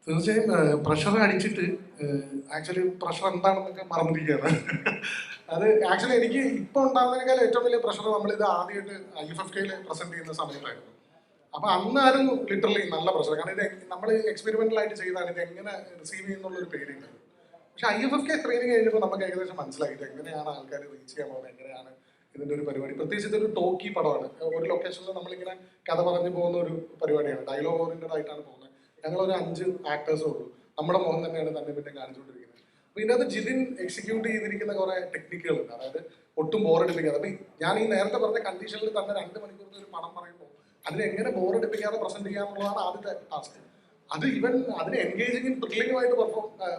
തീർച്ചയായും പ്രഷർ അടിച്ചിട്ട് ആക്ച്വലി പ്രഷർ എന്താണെന്നൊക്കെ മറന്നിരിക്കുകയാണ്. അത് ആക്ച്വലി എനിക്ക് ഇപ്പോൾ ഉണ്ടാകുന്നതിനേക്കാൾ ഏറ്റവും വലിയ പ്രഷർ നമ്മളിത് ആദ്യമായിട്ട് IFFK പ്രസന്റ് ചെയ്യുന്ന സമയത്തായിരുന്നു. അപ്പൊ അന്നായിരുന്നു ലിറ്ററലി നല്ല പ്രഷർ. കാരണം ഇത് നമ്മൾ എക്സ്പെരിമെന്റൽ ആയിട്ട് ചെയ്താണ്, ഇത് എങ്ങനെ റിസീവ് ചെയ്യുന്നുള്ളൊരു പേടിയുണ്ട്. പക്ഷെ IFFK സ്ക്രീനിങ് കഴിഞ്ഞപ്പോൾ നമുക്ക് ഏകദേശം മനസ്സിലായി ഇത് എങ്ങനെയാണ് ആൾക്കാർ റീച്ച് ചെയ്യാൻ പോകുന്നത്, എങ്ങനെയാണ് ഇതിന്റെ ഒരു പരിപാടി. പ്രത്യേകിച്ച് ഇതൊരു ടോക്കി പടമാണ്. ഒരു ലൊക്കേഷനിൽ നമ്മളിങ്ങനെ കഥ പറഞ്ഞു പോകുന്ന ഒരു പരിപാടിയാണ്, ഡയലോഗ് ഓറിയന്റഡ് ആയിട്ടാണ് പോകുന്നത്. ഞങ്ങളൊരു 5 ആക്ടേഴ്സേ ഉള്ളൂ. നമ്മുടെ മോഹൻ തന്നെയാണ് തന്നെ പിന്നെ കാണിച്ചുകൊണ്ടിരിക്കുന്നത്. അപ്പൊ ഇതിനകത്ത് ജിതിൻ എക്സിക്യൂട്ട് ചെയ്തിരിക്കുന്ന കുറെ ടെക്നിക്കുകളുണ്ട്. അതായത് ഒട്ടും ബോറടിപ്പിക്കാതെ. അപ്പൊ ഞാൻ ഈ നേരത്തെ പറഞ്ഞ കണ്ടീഷനിൽ തന്നെ 2 മണിക്കൂറിൽ ഒരു പടം പറയുമ്പോൾ അതിനെ എങ്ങനെ ബോറടിപ്പിക്കാതെ പ്രസന്റ് ചെയ്യാന്നുള്ളതാണ് ആദ്യത്തെ ടാസ്ക്. അത് ഇവൻ അതിനെ എൻഗേജിങ്ങും ത്രില്ലിങ്ങുമായിട്ട്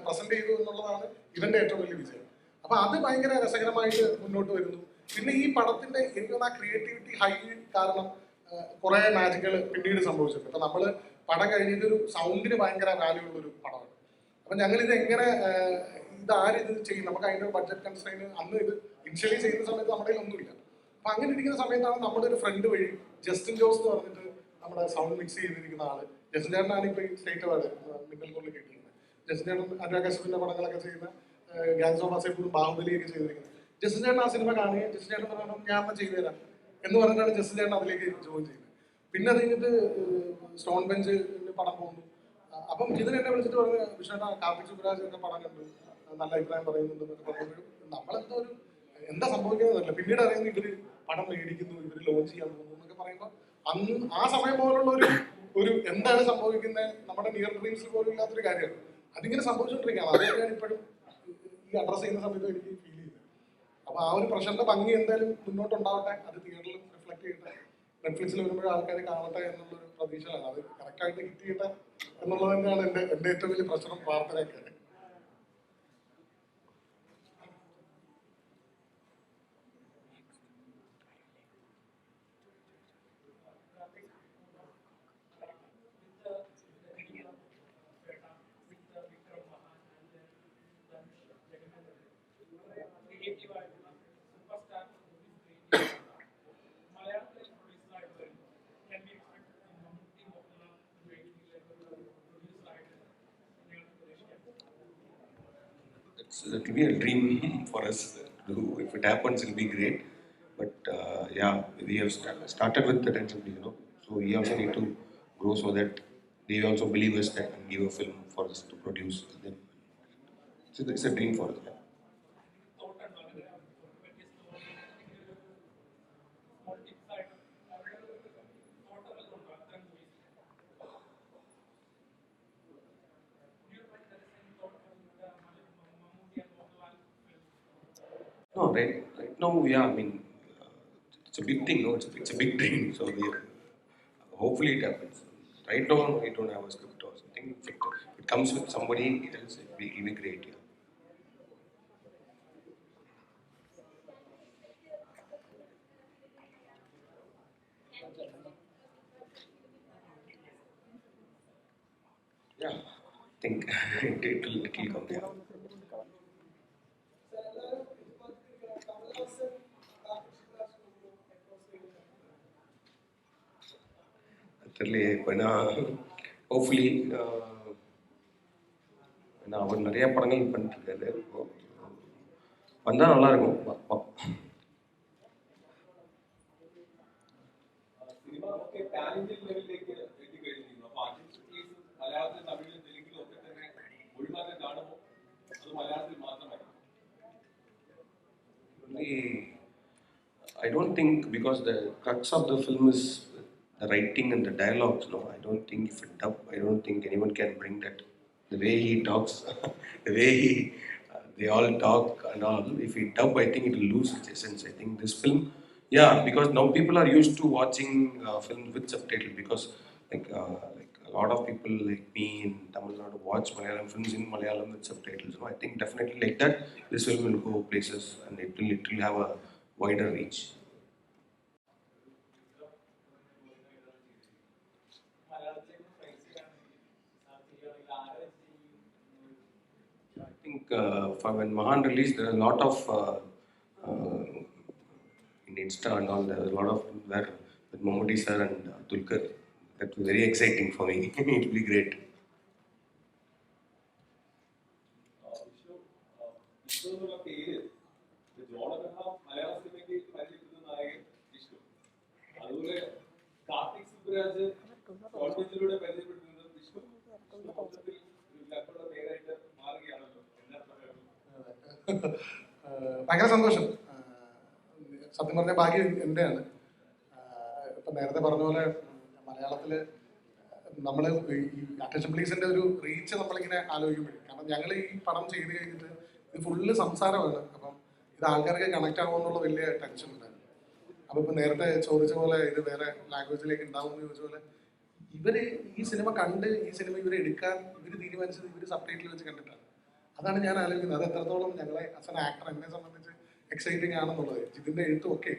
പ്രസന്റ് ചെയ്തു എന്നുള്ളതാണ് ഇവന്റെ ഏറ്റവും വലിയ വിജയം. അപ്പൊ അത് ഭയങ്കര രസകരമായിട്ട് മുന്നോട്ട് വരുന്നു. പിന്നെ ഈ പടത്തിന്റെ എനിക്ക് ആ ക്രിയേറ്റിവിറ്റി ഹൈ കാരണം കുറെ മാജിക്കുകൾ പിന്നീട് സംഭവിച്ചിട്ടുണ്ട്. ഇപ്പൊ നമ്മള് പടം കഴിഞ്ഞിട്ടൊരു സൗണ്ടിന് ഭയങ്കര വാല്യൂ ഉള്ള ഒരു പടമാണ്. അപ്പൊ ഞങ്ങൾ ഇത് എങ്ങനെ ഇതാരിത് ചെയ്യും, നമുക്ക് അതിന്റെ ബഡ്ജറ്റ് കൺസ്ട്രെയിൻ അന്ന് ഇത് ഇനിഷ്യലി ചെയ്യുന്ന സമയത്ത് നമ്മുടെ ഒന്നുമില്ല. അപ്പൊ അങ്ങനെ ഇരിക്കുന്ന സമയത്താണ് നമ്മുടെ ഒരു ഫ്രണ്ട് വഴി ജസ്റ്റിൻ ജോസ് എന്ന് പറഞ്ഞിട്ട് നമ്മുടെ സൗണ്ട് മിക്സ് ചെയ്തിരിക്കുന്ന ആള്. ജസ്റ്റിൻ ചേട്ടനാണ് ഇപ്പൊ ഈ സ്റ്റേറ്റ് അവാർഡ് മിന്നൽ കൊള്ളിൽ കിട്ടിയിരുന്നത്. ജസ്റ്റിൻ ചേട്ടൻ അനുരാഗ് കശ്യപിന്റെ പടങ്ങളൊക്കെ ചെയ്യുന്ന ഗാങ്സ് ഓഫ് വാസേപ്പൂർ ബാഹുബലിയൊക്കെ ചെയ്തിരിക്കുന്നത്. ജസ്റ്റിൻ ചേട്ടൻ ആ സിനിമ കാണുകയും ജസ്റ്റിൻ ചേട്ടൻ പറഞ്ഞു ഞാൻ ചെയ്തു തരാം എന്ന് പറഞ്ഞിട്ടാണ് ജസ്റ്റിൻ ചേട്ടൻ അതിലേക്ക് ജോയിൻ ചെയ്യുന്നത്. പിന്നെ അത് കഴിഞ്ഞിട്ട് സ്റ്റോൺ ബെഞ്ച് പടം പോകുന്നു. അപ്പം ഇതിന് എന്നെ വിളിച്ചിട്ട് പറഞ്ഞ വിഷ്ണുട്ടാ കാർത്തിക് സുബ്രാജ് എന്റെ പടം കണ്ടു, നല്ല അഭിപ്രായം പറയുന്നുണ്ടെന്നൊക്കെ പറയുമ്പോഴും നമ്മളെന്തോ ഒരു എന്താ സംഭവിക്കുന്നതല്ല. പിന്നീട് അറിയുന്നത് ഇവര് പടം മേടിക്കുന്നു, ഇവര് ലോഞ്ച് ചെയ്യാൻ പോകുന്നു എന്നൊക്കെ പറയുമ്പോൾ അന്ന് ആ സമയം പോലുള്ള ഒരു എന്താണ് സംഭവിക്കുന്നത് നമ്മുടെ നിയർ ഡ്രീംസിൽ പോലും ഇല്ലാത്തൊരു കാര്യമാണ്. അതിങ്ങനെ സംഭവിച്ചുകൊണ്ടിരിക്കുകയാണ്. അതുകൊണ്ട് ഞാൻ ഇപ്പോഴും ഈ അഡ്രസ് ചെയ്യുന്ന സമയത്ത് എനിക്ക് ഫീൽ ചെയ്യുന്നത്. അപ്പൊ ആ ഒരു പ്രഷറിന്റെ ഭംഗി എന്തായാലും മുന്നോട്ടുണ്ടാവട്ടെ, അത് തിയേറ്ററിൽ റിഫ്ലക്ട് ചെയ്യട്ടെ, നെറ്റ്ഫ്ലിക്സിൽ വരുമ്പോഴും ആൾക്കാർ കാണട്ടെ എന്നുള്ളൊരു പ്രതീക്ഷയാണ്. അത് കറക്റ്റായിട്ട് ഹിറ്റ് ചെയ്യട്ടെ എന്നുള്ളത് തന്നെയാണ് എന്റെ ഏറ്റവും വലിയ പ്രശ്നം, പ്രാർത്ഥനയൊക്കെ. It will be a dream for us. If it happens, it will be great. But yeah, we have started with the tension, So we also need to grow so that they also believe us that and give a film for us to produce. Then it's a dream for us. Yeah. No, right now, yeah, I mean, it's a big thing, no? It's a big dream, so hopefully it happens. Right now, no, we don't have a script or something. If it comes with somebody else, it'll be great, yeah. Yeah, I think it'll come there. Hopefully, அவர் நிறைய படங்கள் பண்ணிட்டு இருக்காரு. வந்தால் நல்லா இருக்கும். I don't think, because the crux of the film is the writing and the dialogues. No, I don't think if it dub, I don't think anyone can bring that. The way he talks, the way they all talk and all. If he dub, I think it will lose its essence. I think this film, yeah, because now people are used to watching films with subtitles, because like a lot of people like me in Tamil Nadu watch Malayalam films in Malayalam with subtitles. I think definitely like that, this film will go places and it will have a wider reach. I think when Mahan released, there was a lot of in Insta and all, there was a lot of where with Mammootty sir and Dulquer. That was very exciting for me. It will be great. Vishnu എന്നുള്ള പേര് John Abraham മലയാള സിനിമയ്ക്ക് പരിചയപ്പെടുന്ന നായകൻ വിഷ്ണു. അതുപോലെ കാർത്തിക് സുബ്രാജ് ഗവൺമെന്റിലൂടെ പരിചയപ്പെടുത്തുന്നത് വിഷ്ണു. മൊത്തത്തിൽ ഒരു വിലക്കുള്ള പേരായിട്ട് മാറുകയാണല്ലോ. ഭയങ്കര സന്തോഷം. സത്യം പറഞ്ഞ ഭാഗ്യം എൻ്റെയാണ്. ഇപ്പം നേരത്തെ പറഞ്ഞ പോലെ മലയാളത്തിൽ നമ്മൾ ഈ അറ്റൻഷൻ പ്ലീസിൻ്റെ ഒരു റീച്ച് നമ്മളിങ്ങനെ ആലോചിക്കുമ്പോഴേ, കാരണം ഞങ്ങൾ ഈ പടം ചെയ്ത് കഴിഞ്ഞിട്ട് ഇത് ഫുള്ള് സംസാരമാണ്. അപ്പം ഇത് ആൾക്കാർക്ക് കണക്ട് ആകുമെന്നുള്ള വലിയ ടെൻഷൻ ഉണ്ടായിരുന്നു. അപ്പോൾ ഇപ്പം നേരത്തെ ചോദിച്ച പോലെ ഇത് വേറെ ലാംഗ്വേജിലേക്ക് ഉണ്ടാവുമെന്ന് ചോദിച്ച പോലെ ഇവർ ഈ സിനിമ കണ്ട് ഈ സിനിമ ഇവർ എടുക്കാൻ ഇവർ തീരുമാനിച്ചത് ഇവർ സബ് ടൈറ്റിൽ വെച്ച് കണ്ടിട്ടാണ്. അതാണ് ഞാൻ ആലോചിക്കുന്നത്. അത് എത്രത്തോളം ഞങ്ങളെ ആസ് എൻ ആക്ടർ എന്നെ സംബന്ധിച്ച് എക്സൈറ്റിംഗ് ആണെന്നുള്ളത്. ജിതിൻ്റെ എഴുത്തും ഒക്കെ,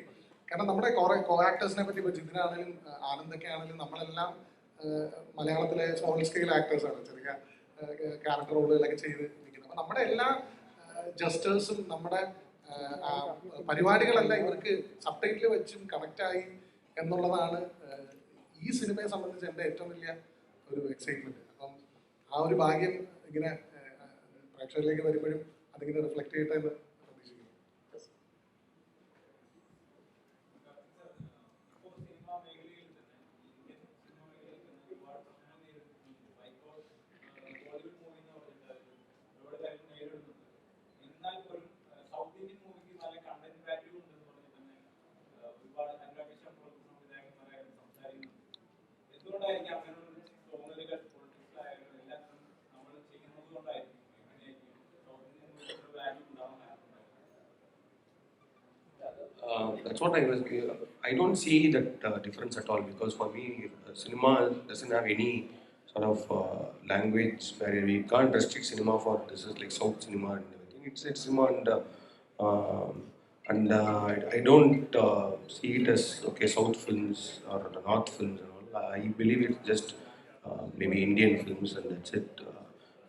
കാരണം നമ്മുടെ കുറേ കോ ആക്ടേഴ്സിനെ പറ്റി ഇപ്പോൾ ജിതിനാണെങ്കിലും ആനന്ദൊക്കെ ആണെങ്കിലും നമ്മളെല്ലാം മലയാളത്തിലെ സ്മോൾ സ്കെയിൽ ആക്ടേഴ്സാണ്, ചെറിയ ക്യാരക്ടർ റോളുകളൊക്കെ ചെയ്ത് നിൽക്കുന്നത്. അപ്പം നമ്മുടെ എല്ലാ ജസ്റ്റേഴ്സും നമ്മുടെ പരിപാടികളെല്ലാം ഇവർക്ക് സബ് ടൈറ്റിൽ വെച്ചും കണക്റ്റായി എന്നുള്ളതാണ് ഈ സിനിമയെ സംബന്ധിച്ച് എൻ്റെ ഏറ്റവും വലിയ ഒരു എക്സൈറ്റ്മെൻറ്റ്. അപ്പം ആ ഒരു ഭാഗ്യം ഇങ്ങനെ പ്രേക്ഷകരിലേക്ക് വരുമ്പോഴും അതിങ്ങനെ റിഫ്ലക്ട് ചെയ്യട്ടെ എന്ന് പ്രതീക്ഷിക്കുന്നു. That's what I don't see that difference at all, because for me, cinema doesn't have any sort of language barrier. We can't restrict cinema for this is like South cinema and everything. It's cinema, and I don't see it as okay South films or the North films and all. I believe it's just maybe Indian films and that's it.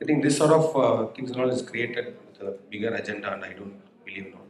I think this sort of things and all is created with a bigger agenda, and I don't believe in all that.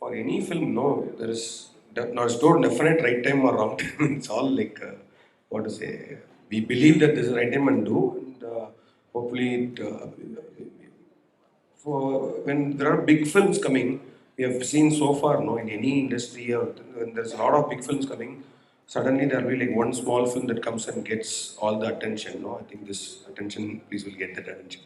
For any film, no, there's no definite right time or wrong time. It's all like, what to say, we believe that this is the right time and do, and hopefully, for when there are big films coming, we have seen so far, no, in any industry, when there's a lot of big films coming, suddenly there will be like one small film that comes and gets all the attention, no, I think this attention, please will get that attention.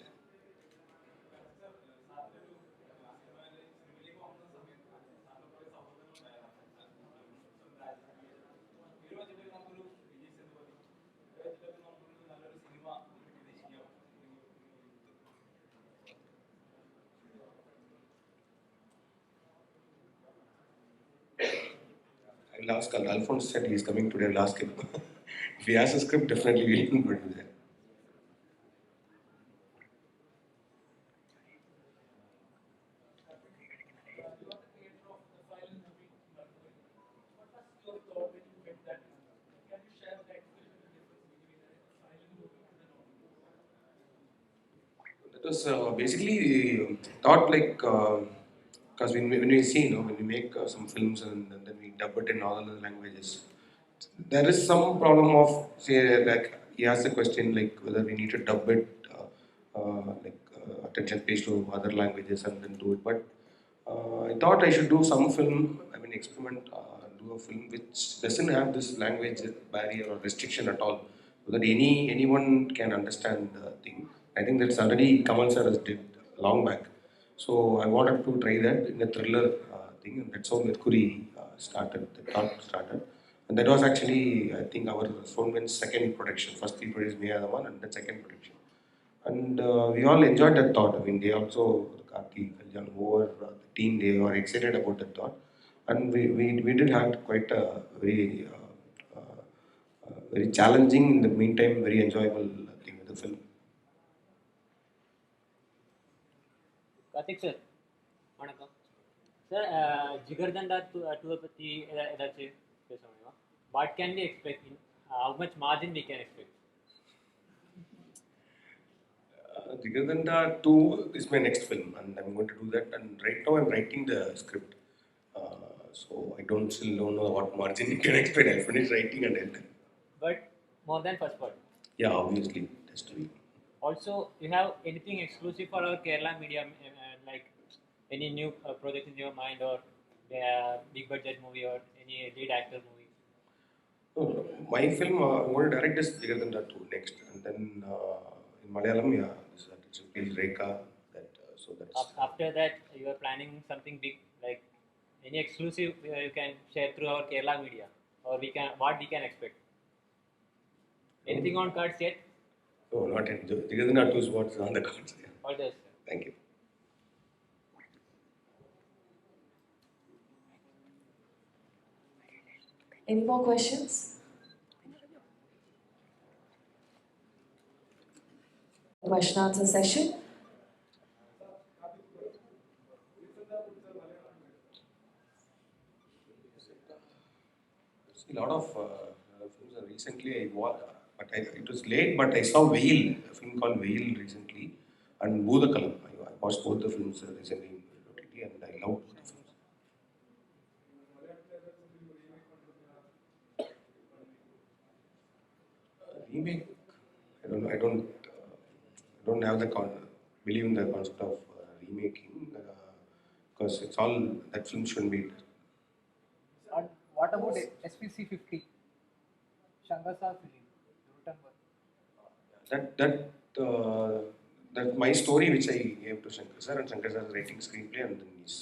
I'll ask Alphonse said he's coming today. I'll ask him. If he has a script, definitely we'll go to that. That was basically thought like, because when we see, when we make some films and then we dub it in all other languages, there is some problem of, say, like, he asked a question like whether we need to dub it, attention pays to other languages and then do it. But I thought I should do some film, experiment, do a film which doesn't have this language barrier or restriction at all, so that anyone can understand the thing. I think that's already Kamal sir has did long back. So I wanted to try that in a thriller thing, and that's how Mercury started, the thought started. And that was actually, I think, our Soundman's second production. First we produced Mia the one, and the second production. And we all enjoyed that thought. They also, Karthik, Kalyan, over the team, they were excited about that thought. And we did have quite a very challenging, in the meantime, very enjoyable thing with the film. Karthik sir, வணக்கம் sir. Jigarthanda டூவை பற்றி ஏதாச்சும் பேச முடியுமா? What can we expect, how much margin we can expect? Jigardanda 2 is my next film, and I'm going to do that. And right now, I'm writing the script. So I still don't know what margin you can expect. I'll finish writing and end. But more than first part. Yeah, obviously, it has to be. Also, you have anything exclusive for our Kerala media, like any new project in your mind, or big budget movie, or any lead actor movie? My film, I'm going to direct this Jigardanda 2 next, and then in Malayalam, yeah, it's a piece Rekha. So that's. After that, you are planning something big, like any exclusive you can share through our Kerala media, or what we can expect? Anything on cards yet? No, not yet. Jigardanda 2 is what's on the cards. Yeah. All this. Thank you. Any more questions? Question answer session. A lot of films recently I watched, but it was late. But I saw Veil, a film called Veil recently, and Bhoodakalam. I watched both the films recently in OTT, and I loved both the films. Remake? I don't have believe in the concept of remaking because it's all that film shouldn't be. And what about SPC 50? Shankar Sir film, That's my story which I gave to Shankar Sir, and Shankar Sir is writing screenplay, and then he's.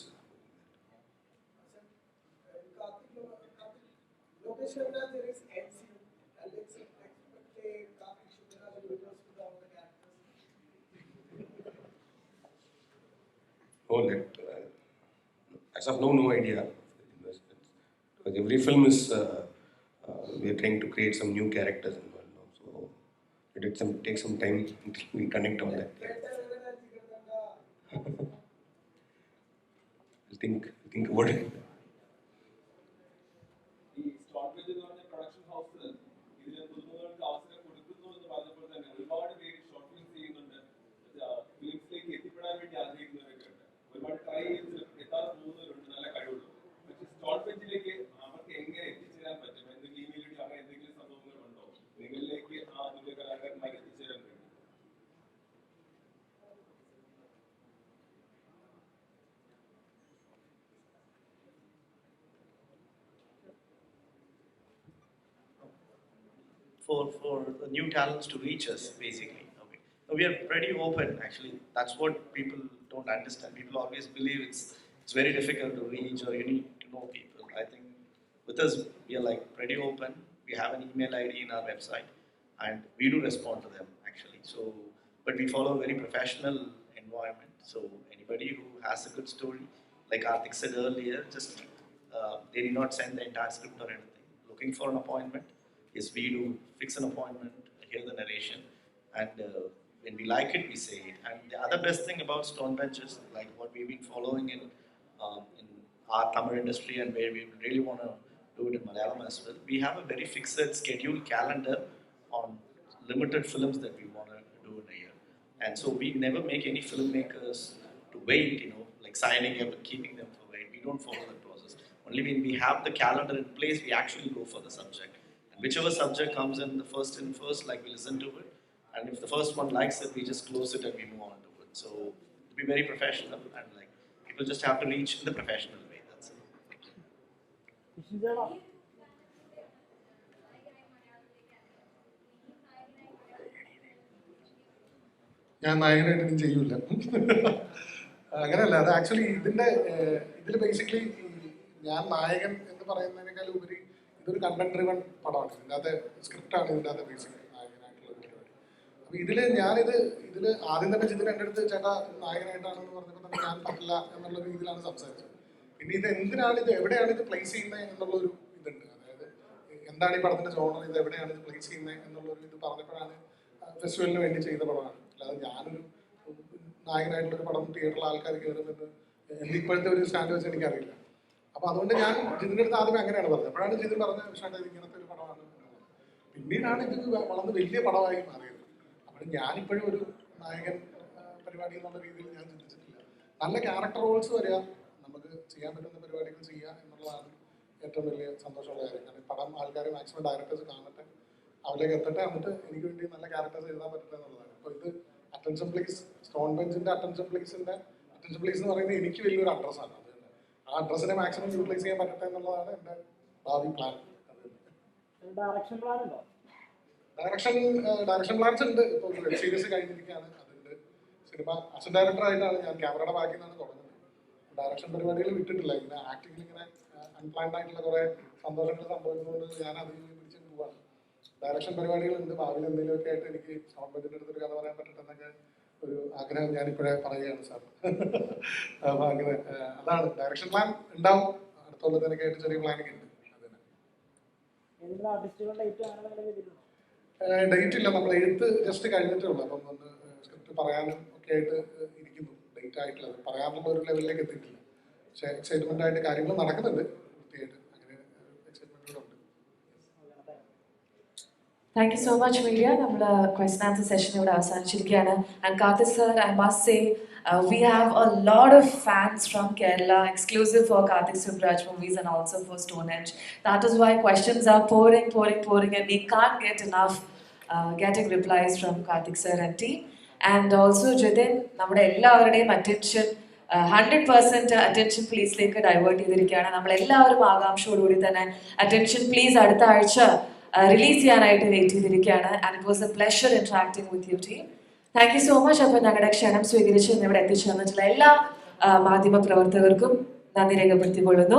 Oh, as of now, no idea. Because every film is we are trying to create some new characters and all. So it takes some time until we connect on that. think about it. ഈ സ്റ്റോൺബെഞ്ച് എന്ന് പറഞ്ഞ production house ഇതിലെ പുതുമുഖങ്ങൾക്ക് അവസരം കൊടുക്കുന്നു എന്ന് പറഞ്ഞപ്പോൾ തന്നെ ഒരുപാട് പേര് ഷോർട്ട് ഫിലിംസ് ചെയ്യുന്നുണ്ട്, ഫിലിംസിലേക്ക് എത്തിപ്പെടാൻ വേണ്ടി ആഗ്രഹിക്കുന്നവരൊക്കെ ഉണ്ട്. ഒരുപാട് ട്രൈ ചെയ്ത് എത്താതെ പോകുന്നവരുണ്ട്, നല്ല കഴിവുള്ളൂ. പക്ഷെ സ്റ്റോൺബെഞ്ചിലേക്ക് അവർക്ക് എങ്ങനെ എത്തിച്ചേരാൻ പറ്റും? എന്തെങ്കിലും ഇമെയിൽ അങ്ങനെ എന്തെങ്കിലും സംഭവങ്ങളുണ്ടോ നിങ്ങളിലേക്ക് നിങ്ങളുടെ കലാകാരന്മാർ എത്തിച്ചേരാൻ വേണ്ടി? For the new talents to reach us, basically. Okay. So we are pretty open, actually. That's what people don't understand. People always believe it's very difficult to reach or you need to know people. I think with us, we are like pretty open. We have an email ID in our website, and we do respond to them, actually. So, but we follow a very professional environment. So anybody who has a good story, like Karthik said earlier, just they did not send the entire script or anything. Looking for an appointment. Yes, we do fix an appointment, hear the narration, and when we like it, we say it. And the other best thing about Stone Benches, like what we've been following in our Tamil industry and where we really want to do it in Malayalam as well, we have a very fixed schedule calendar on limited films that we want to do in a year. And so we never make any filmmakers to wait, like signing up and keeping them for wait. We don't follow that process. Only when we have the calendar in place, we actually go for the subject. Whichever subject comes in the first, like we listen to it, and if the first one likes it, we just close it and we move on to it. So to be very professional, and like people just have to reach in the professional way. That's it. ഞാൻ നായകനായിട്ടൊന്നും ചെയ്യൂല. അങ്ങനെയല്ല, അത് actually ഇതിൽ basically ഞാൻ നായകൻ എന്ന് പറയുന്നതിനേക്കാൾ ഉപരി ഇതൊരു കണ്ടന്റ് ഡ്രിവൺ പടമാണ്. ഇതിനകത്ത് സ്ക്രിപ്റ്റാണ് ഇതിനകത്ത് ബേസിക്കലി നായകനായിട്ടുള്ള പരിപാടി. അപ്പോൾ ഇതിൽ ആദ്യം തന്നെ ജിതിൻ എൻ്റെ അടുത്ത് ചേട്ടാ നായകനായിട്ടാണെന്ന് പറഞ്ഞപ്പോൾ തന്നെ ഞാൻ പറ്റില്ല എന്നുള്ള രീതിയിലാണ് സംസാരിച്ചത്. പിന്നെ എവിടെയാണ് ഇത് പ്ലേസ് ചെയ്യുന്നത് എന്നുള്ളൊരു ഇതുണ്ട്. അതായത് എന്താണ് ഈ പടത്തിന്റെ ജോണർ, ഇത് എവിടെയാണ് ഇത് പ്ലേസ് ചെയ്യുന്നത് എന്നുള്ളൊരു ഇത് പറഞ്ഞപ്പോഴാണ് ഫെസ്റ്റിവലിന് വേണ്ടി ചെയ്ത പടമാണ്. അല്ലാതെ ഞാനൊരു നായകനായിട്ടുള്ളൊരു പടം തിയേറ്ററിൽ ആൾക്കാർ കയറുമെന്ന് എൻ്റെ ഇപ്പോഴത്തെ ഒരു സ്റ്റാൻഡ് വെച്ച് എനിക്കറിയില്ല. അപ്പോൾ അതുകൊണ്ട് ഞാൻ ജിതിൻ്റെ അടുത്ത് ആദ്യം അങ്ങനെയാണ് പറഞ്ഞത്. അപ്പോഴാണ് ജിതിൻ പറഞ്ഞത് വിഷാണ്ട് ഇത് ഇങ്ങനത്തെ ഒരു പടമാണ്. പിന്നീടാണ് ഇത് വളർന്ന് വലിയ പടമായി മാറിയത്. അപ്പോൾ ഞാനിപ്പോഴും ഒരു നായകൻ പരിപാടി എന്നുള്ള രീതിയിൽ ഞാൻ ചിന്തിച്ചിട്ടില്ല. നല്ല ക്യാരക്ടർ റോൾസ് വരിക, നമുക്ക് ചെയ്യാൻ പറ്റുന്ന പരിപാടികൾ ചെയ്യുക എന്നുള്ളതാണ് ഏറ്റവും വലിയ സന്തോഷമുള്ള കാര്യം. കാരണം പടം ആൾക്കാർ മാക്സിമം ഡയറക്ടേഴ്സ് കാണട്ടെ, അവരിലേക്ക് എത്തട്ടെ, എന്നിട്ട് എനിക്ക് വേണ്ടി നല്ല ക്യാരക്ടേഴ്സ് എഴുതാൻ പറ്റട്ടെ എന്നുള്ളതാണ്. അപ്പോൾ ഇത് അറ്റൻഷൻ പ്ലീസ്, സ്റ്റോൺ ബെഞ്ചിൻ്റെ അറ്റൻഷൻ പ്ലീസ് എന്ന് പറയുന്നത് എനിക്ക് വലിയൊരു അഡ്രസ്സാണ്. അത് ആ അഡ്രസ്സിനെ മാക്സിമം യൂട്ടിലൈസ് ചെയ്യാൻ പറ്റട്ടെ എന്നുള്ളതാണ് എൻ്റെ ഭാവി പ്ലാൻ. ഡയറക്ഷൻ പ്ലാൻസ് ഉണ്ട്. ഇപ്പോൾ വെബ് സീരീസ് കഴിഞ്ഞിരിക്കുകയാണ്, അതുണ്ട്. സിനിമ അസിസ്റ്റന്റ് ഡയറക്ടറായിട്ടാണ് ഞാൻ, ക്യാമറയുടെ ബാക്കിൽ നിന്നാണ് തുടങ്ങുന്നത്. ഡയറക്ഷൻ പരിപാടികൾ വിട്ടിട്ടില്ല. ഇങ്ങനെ ആക്ടിങ്ങിൽ ഇങ്ങനെ അൺപ്ലാൻഡ് ആയിട്ടുള്ള കുറേ സന്തോഷങ്ങൾ സംഭവിക്കുന്നതുകൊണ്ട് ഞാൻ അതിൽ പിടിച്ചു പോവാണ്. ഡയറക്ഷൻ പരിപാടികളുണ്ട്. ഭാവിയിൽ എന്തെങ്കിലുമൊക്കെ ആയിട്ട് എനിക്ക് സ്റ്റോൺ ബെഞ്ചിൻ്റെ അടുത്തൊരു കഥ പറയാൻ പറ്റട്ടെന്നൊക്കെ ഒരു ആഗ്രഹം ഞാനിപ്പോഴേ പറയുകയാണ് സാർ. അപ്പോൾ അങ്ങനെ അതാണ് ഡയറക്ഷൻ പ്ലാൻ ഉണ്ടാവും. അടുത്ത കൊല്ലത്തിനൊക്കെ ആയിട്ട് ചെറിയ പ്ലാനിങ് ഉണ്ട്. ഡേറ്റ് ഇല്ല, നമ്മൾ എഴുത്ത് ജസ്റ്റ് കഴിഞ്ഞിട്ടേ ഉള്ളൂ. അപ്പം ഒന്ന് സ്ക്രിപ്റ്റ് പറയാനും ഒക്കെ ആയിട്ട് ഇരിക്കുന്നു. ഡേറ്റ് ആയിട്ടില്ല, അത് പറയാനുള്ള ഒരു ലെവലിലേക്ക് എത്തിയിട്ടില്ല. പക്ഷേ എക്സൈറ്റ്മെൻ്റ് ആയിട്ട് കാര്യങ്ങൾ നടക്കുന്നുണ്ട് വൃത്തിയായിട്ട്. അങ്ങനെ എക്സൈറ്റ്മെൻറ്റുകളുണ്ട്. Thank you so much, Media. നമ്മുടെ question answer session ഇവിടെ അവസാനിച്ചിരിക്കുകയാണ്. And Karthik sir, I must say, we have a lot of fans from Kerala, exclusive for Karthik Subbaraj movies and also for Stonehenge. That is why questions are pouring, and we can't get enough getting replies from Karthik sir and team. And also, Jithin, നമ്മുടെ എല്ലാവരുടെയും attention 100% attention please-ലേക്ക് divert ചെയ്തിരിക്കുകയാണ്. നമ്മളെല്ലാവരും ആകാംക്ഷയോടുകൂടി തന്നെ attention please അടുത്ത ആഴ്ച release ചെയ്യാനായിട്ട് wait ചെയ്തിരിക്കുകയാണ്. And it was A pleasure interacting with you team. Thank you so much. അപ്പോൾ ഞങ്ങളുടെ ക്ഷണം സ്വീകരിച്ച് ഇവിടെ എത്തിച്ചേർന്നിട്ടുള്ള എല്ലാ മാധ്യമ പ്രവർത്തകർക്കും നന്ദി രേഖപ്പെടുത്തിക്കൊള്ളുന്നു.